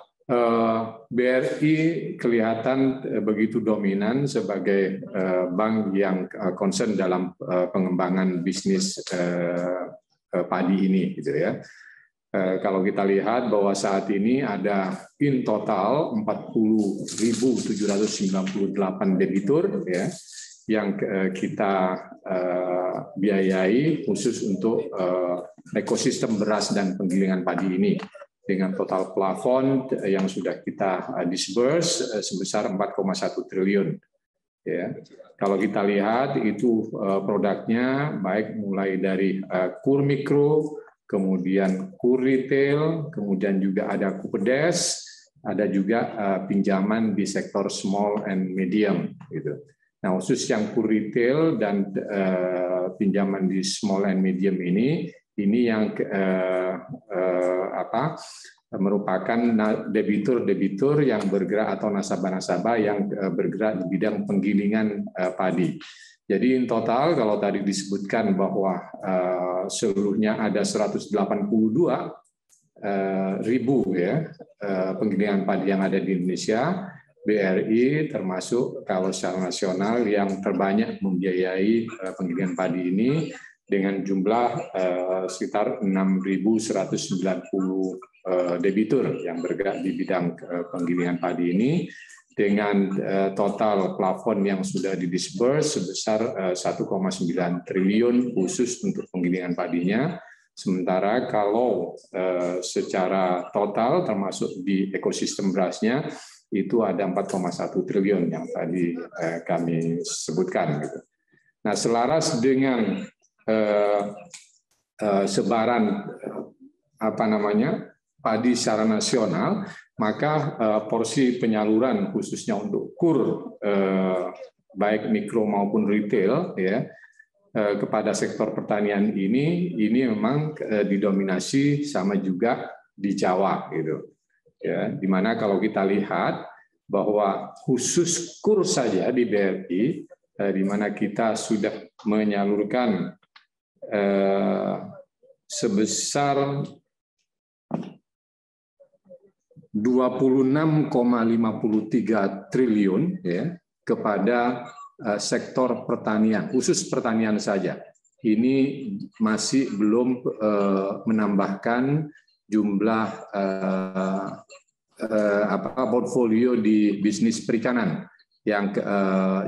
S11: BRI kelihatan begitu dominan sebagai bank yang concern dalam pengembangan bisnis padi ini, gitu ya. Kalau kita lihat bahwa saat ini ada in total 40.798 debitur, ya, yang kita biayai khusus untuk ekosistem beras dan penggilingan padi ini, dengan total plafon yang sudah kita disburse sebesar 4,1 triliun. Ya. Kalau kita lihat itu produknya baik mulai dari kur mikro, kemudian kur retail, kemudian juga ada kupedes, ada juga pinjaman di sektor small and medium. Gitu. Nah, khusus yang kur retail dan pinjaman di small and medium ini yang merupakan debitur-debitur yang bergerak atau nasabah-nasabah yang bergerak di bidang penggilingan padi. Jadi in total kalau tadi disebutkan bahwa seluruhnya ada 182 ribu ya penggilingan padi yang ada di Indonesia, BRI termasuk kalau secara nasional yang terbanyak membiayai penggilingan padi ini dengan jumlah sekitar 6.190 debitur yang bergerak di bidang penggilingan padi ini, dengan total plafon yang sudah didisburse sebesar 1,9 triliun khusus untuk penggilingan padinya. Sementara kalau secara total termasuk di ekosistem berasnya itu ada 4,1 triliun yang tadi kami sebutkan. Gitu. Nah, selaras dengan sebaran padi secara nasional, maka porsi penyaluran khususnya untuk kur baik mikro maupun retail ya kepada sektor pertanian ini memang didominasi sama juga di Jawa gitu ya, dimana kalau kita lihat bahwa khusus kur saja di BRI di mana kita sudah menyalurkan sebesar 26,53 triliun ya kepada sektor pertanian, khusus pertanian saja. Ini masih belum menambahkan jumlah portfolio di bisnis perikanan yang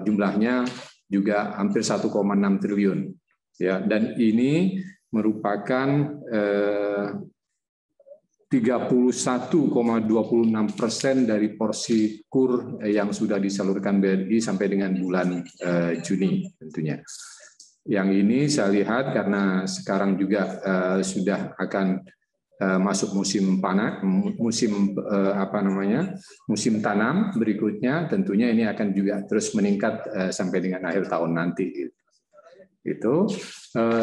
S11: jumlahnya juga hampir 1,6 triliun. Ya, dan ini merupakan 31,26% dari porsi KUR yang sudah disalurkan BRI sampai dengan bulan Juni tentunya. Yang ini saya lihat karena sekarang juga sudah akan masuk musim musim tanam berikutnya, tentunya ini akan juga terus meningkat sampai dengan akhir tahun nanti. Itu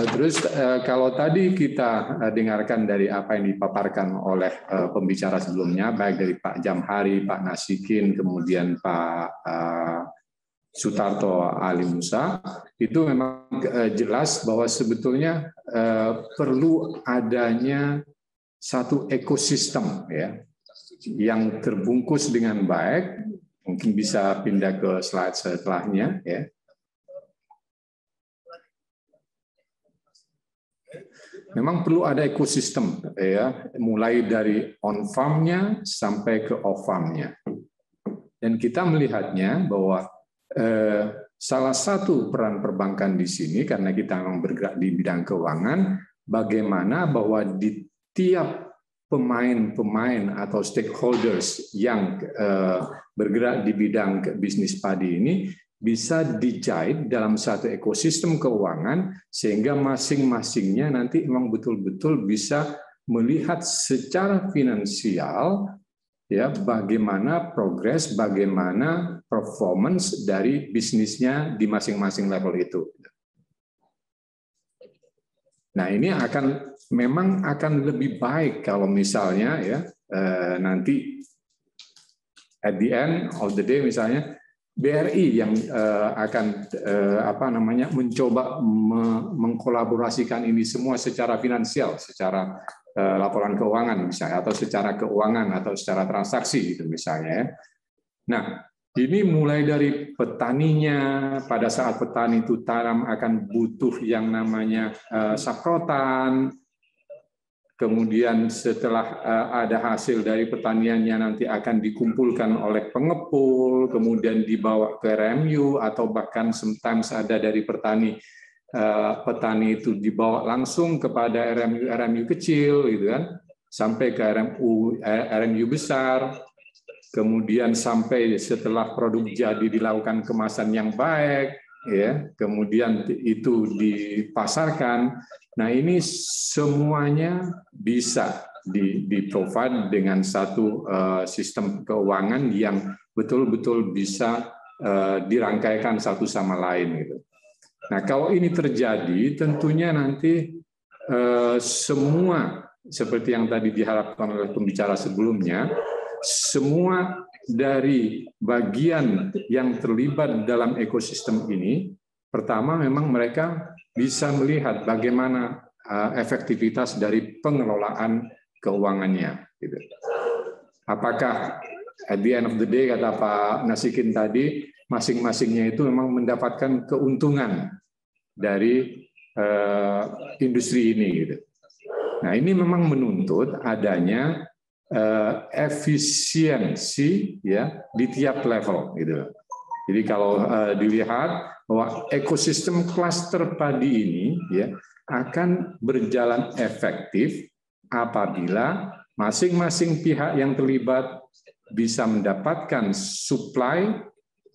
S11: terus kalau tadi kita dengarkan dari apa yang dipaparkan oleh pembicara sebelumnya, baik dari Pak Jamhari, Pak Nasikin, kemudian Pak Sutarto Ali Musa, itu memang jelas bahwa sebetulnya perlu adanya satu ekosistem ya yang terbungkus dengan baik. Mungkin bisa pindah ke slide setelahnya ya. Memang perlu ada ekosistem ya, mulai dari on farm-nya sampai ke off farm-nya. Dan kita melihatnya bahwa salah satu peran perbankan di sini, karena kita memang bergerak di bidang keuangan, bagaimana bahwa di tiap pemain-pemain atau stakeholders yang bergerak di bidang bisnis padi ini bisa dijahit dalam satu ekosistem keuangan sehingga masing-masingnya nanti memang betul-betul bisa melihat secara finansial ya bagaimana progres, bagaimana performance dari bisnisnya di masing-masing level itu. Nah, ini memang akan lebih baik kalau misalnya ya nanti at the end of the day misalnya BRI yang akan mencoba mengkolaborasikan ini semua secara finansial, secara laporan keuangan misalnya, atau secara keuangan atau secara transaksi gitu misalnya ya. Nah, ini mulai dari petaninya, pada saat petani itu tanam akan butuh yang namanya sakrotan. Kemudian setelah ada hasil dari pertaniannya nanti akan dikumpulkan oleh pengepul, kemudian dibawa ke RMU atau bahkan sometimes ada dari petani itu dibawa langsung kepada RMU kecil gitu kan, sampai ke RMU besar. Kemudian sampai setelah produk jadi dilakukan kemasan yang baik ya, kemudian itu dipasarkan. Nah, ini semuanya bisa di-provide dengan satu sistem keuangan yang betul-betul bisa dirangkaikan satu sama lain gitu. Nah, kalau ini terjadi tentunya nanti semua seperti yang tadi diharapkan oleh pembicara sebelumnya, semua dari bagian yang terlibat dalam ekosistem ini, pertama memang mereka bisa melihat bagaimana efektivitas dari pengelolaan keuangannya. Gitu. Apakah at the end of the day, kata Pak Nasikin tadi, masing-masingnya itu memang mendapatkan keuntungan dari industri ini. Gitu. Nah, ini memang menuntut adanya efisiensi ya di tiap level. Gitu. Jadi kalau dilihat bahwa ekosistem klaster padi ini ya akan berjalan efektif apabila masing-masing pihak yang terlibat bisa mendapatkan supply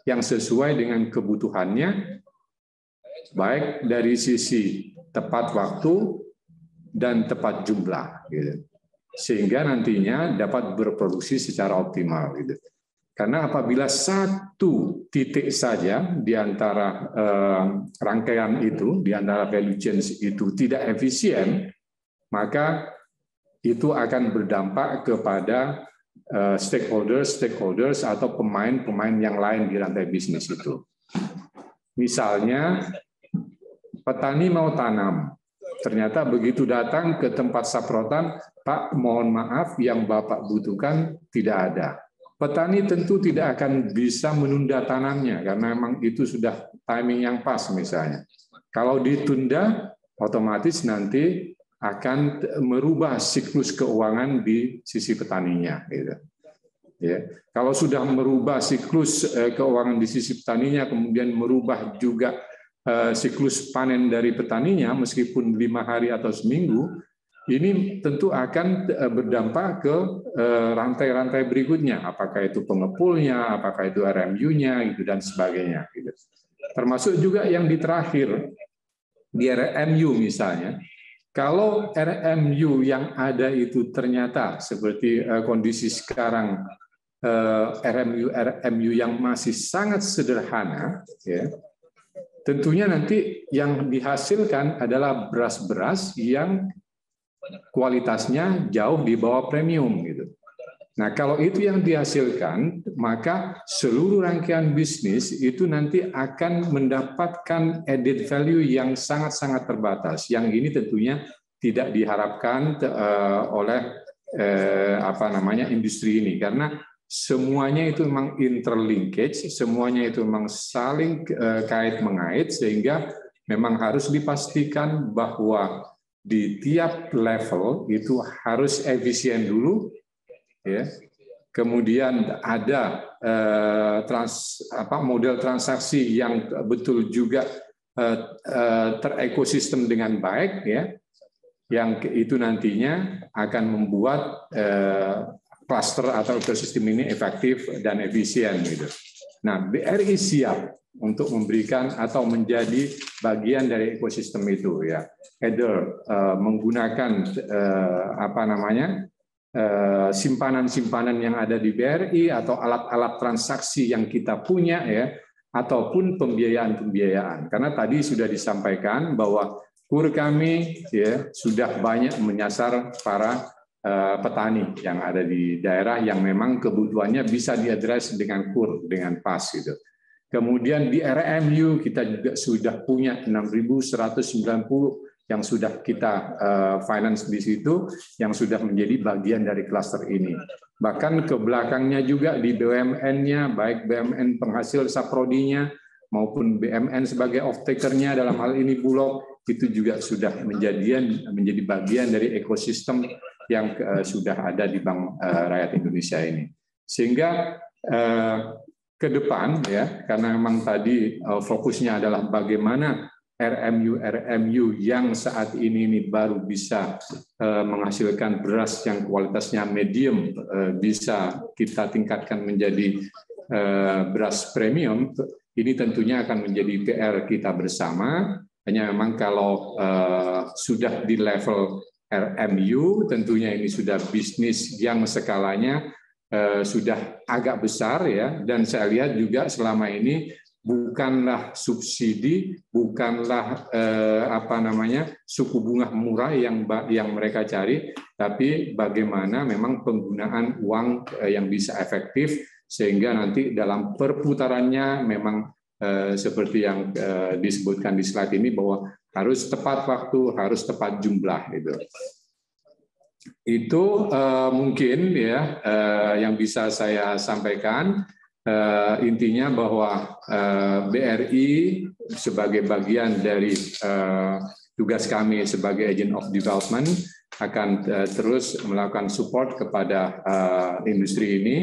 S11: yang sesuai dengan kebutuhannya, baik dari sisi tepat waktu dan tepat jumlah, gitu. Sehingga nantinya dapat berproduksi secara optimal. Gitu. Karena apabila satu titik saja di antara rangkaian itu, di antara value chain itu tidak efisien, maka itu akan berdampak kepada stakeholders atau pemain-pemain yang lain di rantai bisnis itu. Misalnya, petani mau tanam, Ternyata begitu datang ke tempat saprotan, Pak, mohon maaf, yang Bapak butuhkan tidak ada. Petani tentu tidak akan bisa menunda tanamnya, karena memang itu sudah timing yang pas misalnya. Kalau ditunda, otomatis nanti akan merubah siklus keuangan di sisi petaninya. Gitu. Ya. Kalau sudah merubah siklus keuangan di sisi petaninya, kemudian merubah juga siklus panen dari petaninya, meskipun 5 hari atau seminggu, ini tentu akan berdampak ke rantai-rantai berikutnya, apakah itu pengepulnya, apakah itu RMU-nya, gitu, dan sebagainya. Gitu. Termasuk juga yang di terakhir, di RMU misalnya, kalau RMU yang ada itu ternyata seperti kondisi sekarang, RMU yang masih sangat sederhana, ya, tentunya nanti yang dihasilkan adalah beras-beras yang kualitasnya jauh di bawah premium gitu. Nah, kalau itu yang dihasilkan, maka seluruh rangkaian bisnis itu nanti akan mendapatkan added value yang sangat-sangat terbatas. Yang ini tentunya tidak diharapkan oleh industri ini, karena semuanya itu memang interlinkage, semuanya itu memang saling kait-mengait, sehingga memang harus dipastikan bahwa di tiap level itu harus efisien dulu, ya. Kemudian ada model transaksi yang betul juga terekosistem dengan baik, ya, yang itu nantinya akan membuat cluster atau ekosistem ini efektif dan efisien gitu. Nah, BRI siap untuk memberikan atau menjadi bagian dari ekosistem itu, ya. Either menggunakan simpanan-simpanan yang ada di BRI atau alat-alat transaksi yang kita punya, ya, ataupun pembiayaan-pembiayaan. Karena tadi sudah disampaikan bahwa KUR kami, ya, sudah banyak menyasar para petani yang ada di daerah yang memang kebutuhannya bisa diadres dengan KUR dengan pas gitu. Kemudian di RMU kita juga sudah punya 6.190 yang sudah kita finance di situ, yang sudah menjadi bagian dari klaster ini. Bahkan ke belakangnya juga di BUMN-nya, baik BUMN penghasil saprodinya maupun BUMN sebagai off-taker-nya, dalam hal ini Bulog, itu juga sudah menjadi bagian dari ekosistem yang sudah ada di Bank Rakyat Indonesia ini. Sehingga ke depan, ya, karena memang tadi fokusnya adalah bagaimana RMU yang saat ini baru bisa menghasilkan beras yang kualitasnya medium bisa kita tingkatkan menjadi beras premium. Ini tentunya akan menjadi PR kita bersama. Hanya memang kalau sudah di level RMU, tentunya ini sudah bisnis yang skalanya sudah agak besar, ya, dan saya lihat juga selama ini bukanlah subsidi, bukanlah suku bunga murah yang mereka cari, tapi bagaimana memang penggunaan uang yang bisa efektif sehingga nanti dalam perputarannya memang seperti yang disebutkan di slide ini bahwa harus tepat waktu, harus tepat jumlah gitu. Itu mungkin, ya, yang bisa saya sampaikan. Intinya bahwa BRI sebagai bagian dari tugas kami sebagai agent of development akan terus melakukan support kepada industri ini,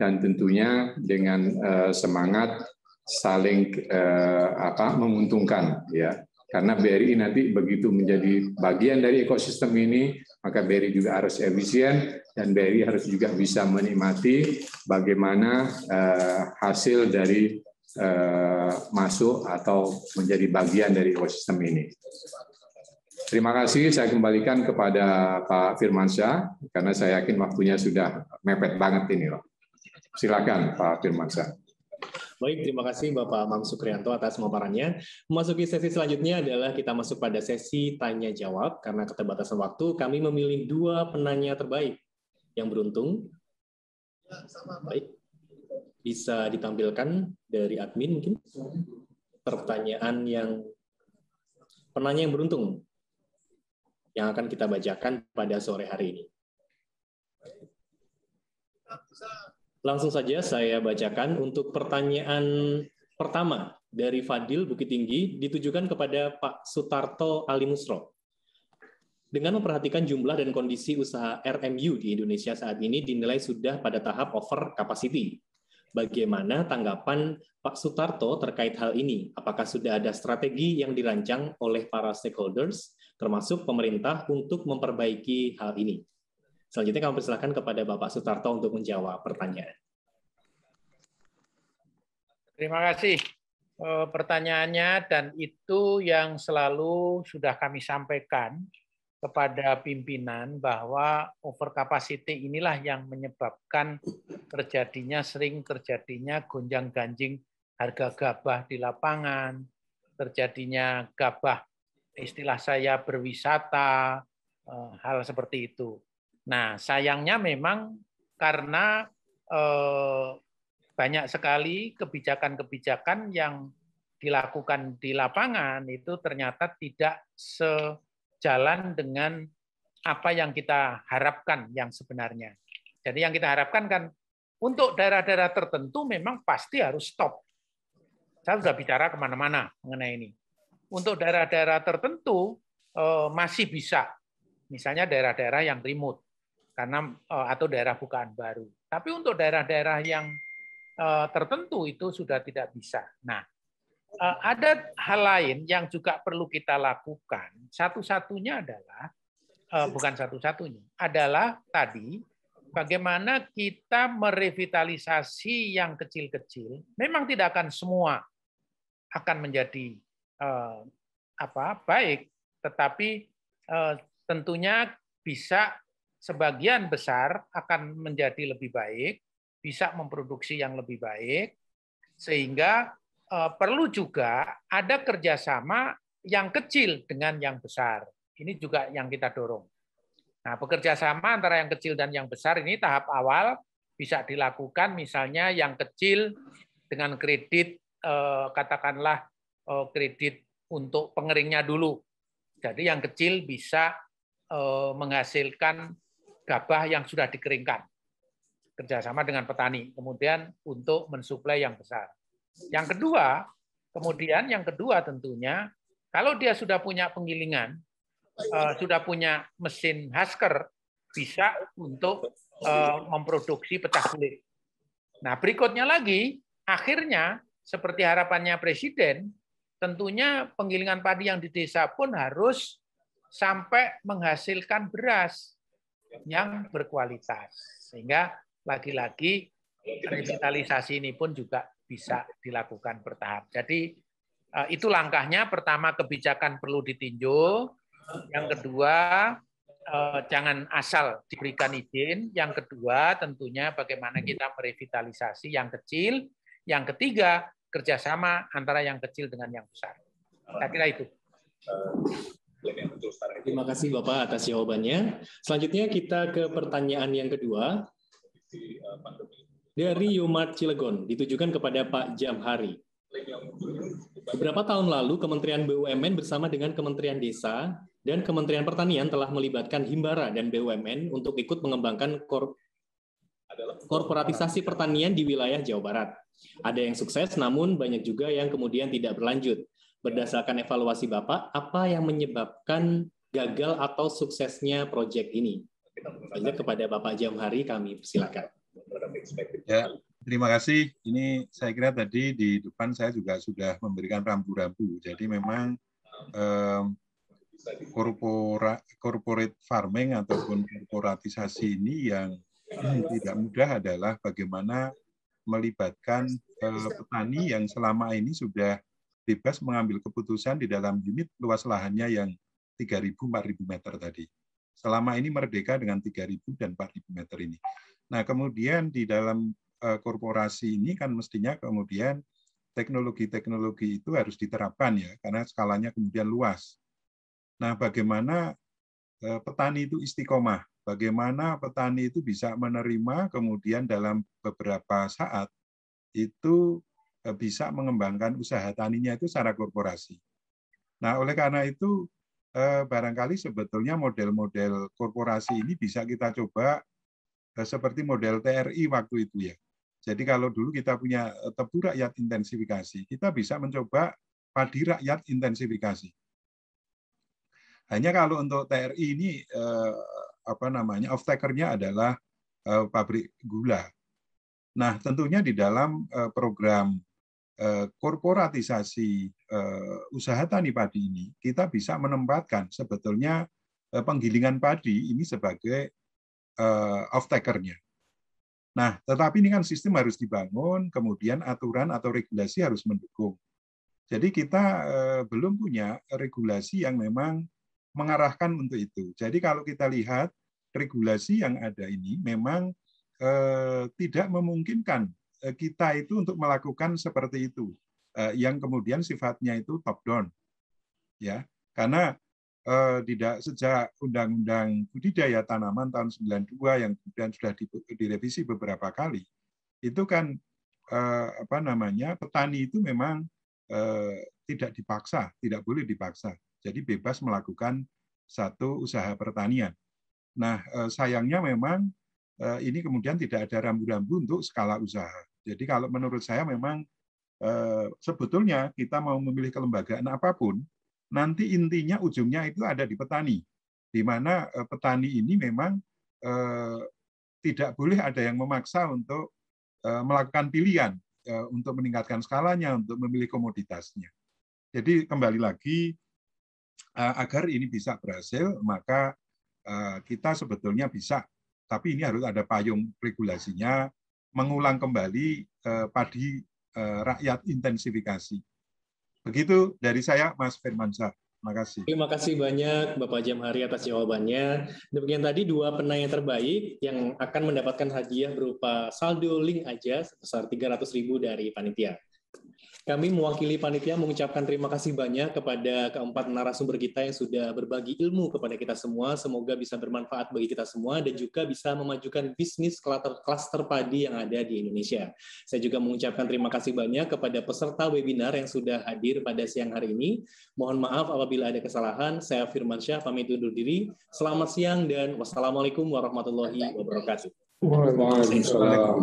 S11: dan tentunya dengan semangat saling menguntungkan, ya. Karena BRI nanti begitu menjadi bagian dari ekosistem ini, maka BRI juga harus efisien, dan BRI harus juga bisa menikmati bagaimana hasil dari masuk atau menjadi bagian dari ekosistem ini. Terima kasih, saya kembalikan kepada Pak Firmansyah, karena saya yakin waktunya sudah mepet banget ini, loh. Silakan Pak Firmansyah.
S7: Baik, terima kasih Bapak Amam Sukrianto atas pemaparannya. Memasuki sesi selanjutnya adalah kita masuk pada sesi tanya-jawab. Karena keterbatasan waktu, kami memilih 2 penanya terbaik yang beruntung. Baik, bisa ditampilkan dari admin mungkin penanya yang beruntung. yang akan kita bacakan pada sore hari ini. Langsung saja saya bacakan untuk pertanyaan pertama dari Fadil Bukit Tinggi ditujukan kepada Pak Sutarto Alimusro. Dengan memperhatikan jumlah dan kondisi usaha RMU di Indonesia saat ini dinilai sudah pada tahap over capacity. Bagaimana tanggapan Pak Sutarto terkait hal ini? Apakah sudah ada strategi yang dirancang oleh para stakeholders, termasuk pemerintah, untuk memperbaiki hal ini? Selanjutnya kami persilakan kepada Bapak Sutarto untuk menjawab pertanyaan.
S10: Terima kasih pertanyaannya, dan itu yang selalu sudah kami sampaikan kepada pimpinan bahwa over capacity inilah yang menyebabkan sering terjadinya gonjang-ganjing harga gabah di lapangan, terjadinya gabah istilah saya berwisata, hal seperti itu. Nah, sayangnya memang karena banyak sekali kebijakan-kebijakan yang dilakukan di lapangan itu ternyata tidak sejalan dengan apa yang kita harapkan yang sebenarnya. Jadi yang kita harapkan kan untuk daerah-daerah tertentu memang pasti harus stop. Saya sudah bicara kemana-mana mengenai ini. Untuk daerah-daerah tertentu masih bisa, misalnya daerah-daerah yang remote, karena atau daerah bukaan baru. Tapi untuk daerah-daerah yang tertentu itu sudah tidak bisa. Nah, ada hal lain yang juga perlu kita lakukan. Satu-satunya adalah bukan satu-satunya, adalah tadi bagaimana kita merevitalisasi yang kecil-kecil. Memang tidak akan semua akan menjadi baik, tetapi tentunya bisa sebagian besar akan menjadi lebih baik, bisa memproduksi yang lebih baik, sehingga perlu juga ada kerjasama yang kecil dengan yang besar. Ini juga yang kita dorong. Nah, bekerja sama antara yang kecil dan yang besar ini tahap awal bisa dilakukan, misalnya yang kecil dengan kredit, katakanlah kredit untuk pengeringnya dulu. Jadi yang kecil bisa menghasilkan gabah yang sudah dikeringkan, kerjasama dengan petani, kemudian untuk mensuplai yang besar. Yang kedua tentunya, kalau dia sudah punya penggilingan, sudah punya mesin husker, bisa untuk memproduksi pecah kulit. Nah, berikutnya lagi, akhirnya seperti harapannya Presiden, tentunya penggilingan padi yang di desa pun harus sampai menghasilkan beras yang berkualitas. Sehingga lagi-lagi revitalisasi ini pun juga bisa dilakukan bertahap. Jadi itu langkahnya. Pertama, kebijakan perlu ditinjau. Yang kedua, jangan asal diberikan izin. Yang kedua, tentunya bagaimana kita merevitalisasi yang kecil. Yang ketiga, kerjasama antara yang kecil dengan yang besar. Saya kira itu.
S7: Terima kasih Bapak atas jawabannya. Selanjutnya kita ke pertanyaan yang kedua dari Yomart Cilegon, ditujukan kepada Pak Jamhari. Beberapa tahun lalu Kementerian BUMN bersama dengan Kementerian Desa dan Kementerian Pertanian telah melibatkan Himbara dan BUMN untuk ikut mengembangkan korporatisasi pertanian di wilayah Jawa Barat. Ada yang sukses, namun banyak juga yang kemudian tidak berlanjut. Berdasarkan evaluasi Bapak, apa yang menyebabkan gagal atau suksesnya proyek ini? Lanjut kepada Bapak Jamhari, kami persilakan.
S8: Ya, terima kasih. Ini saya kira tadi di depan saya juga sudah memberikan rambu-rambu. Jadi memang corporate farming ataupun korporatisasi ini yang tidak mudah adalah bagaimana melibatkan petani yang selama ini sudah bebas mengambil keputusan di dalam unit luas lahannya yang 3.000-4.000 meter tadi. Selama ini merdeka dengan 3.000 dan 4.000 meter ini. Nah, kemudian di dalam korporasi ini kan mestinya kemudian teknologi-teknologi itu harus diterapkan ya, karena skalanya kemudian luas. Nah, bagaimana petani itu istiqomah, bagaimana petani itu bisa menerima kemudian dalam beberapa saat itu bisa mengembangkan usaha taninya itu secara korporasi. Nah, oleh karena itu barangkali sebetulnya model-model korporasi ini bisa kita coba seperti model TRI waktu itu ya. Jadi kalau dulu kita punya tebu rakyat intensifikasi, kita bisa mencoba padi rakyat intensifikasi. Hanya kalau untuk TRI ini off-taker-nya adalah pabrik gula. Nah, tentunya di dalam program korporatisasi usaha tani padi ini, kita bisa menempatkan sebetulnya penggilingan padi ini sebagai off-taker-nya. Nah, tetapi ini kan sistem harus dibangun, kemudian aturan atau regulasi harus mendukung. Jadi kita belum punya regulasi yang memang mengarahkan untuk itu. Jadi kalau kita lihat regulasi yang ada ini memang tidak memungkinkan kita itu untuk melakukan seperti itu, yang kemudian sifatnya itu top down, ya, karena sejak Undang-Undang Budidaya Tanaman tahun 92 yang kemudian sudah direvisi beberapa kali, itu kan petani itu memang tidak dipaksa, tidak boleh dipaksa, jadi bebas melakukan satu usaha pertanian. Nah, sayangnya memang ini kemudian tidak ada rambu-rambu untuk skala usaha. Jadi kalau menurut saya memang sebetulnya kita mau memilih kelembagaan apapun, nanti intinya ujungnya itu ada di petani, di mana petani ini memang tidak boleh ada yang memaksa untuk melakukan pilihan untuk meningkatkan skalanya, untuk memilih komoditasnya. Jadi kembali lagi, agar ini bisa berhasil, maka kita sebetulnya bisa, tapi ini harus ada payung regulasinya, mengulang kembali padi rakyat intensifikasi. Begitu dari saya, Mas Firmansyah. Terima kasih.
S7: Terima kasih banyak Bapak Jamhari atas jawabannya. Demikian tadi dua penanya terbaik yang akan mendapatkan hadiah berupa saldo link aja sebesar 300.000 dari panitia. Kami mewakili panitia mengucapkan terima kasih banyak kepada keempat narasumber kita yang sudah berbagi ilmu kepada kita semua. Semoga bisa bermanfaat bagi kita semua dan juga bisa memajukan bisnis klaster padi yang ada di Indonesia. Saya juga mengucapkan terima kasih banyak kepada peserta webinar yang sudah hadir pada siang hari ini. Mohon maaf apabila ada kesalahan. Saya Firmansyah pamit undur diri. Selamat siang dan wassalamualaikum warahmatullahi wabarakatuh.
S11: Waalaikumsalam.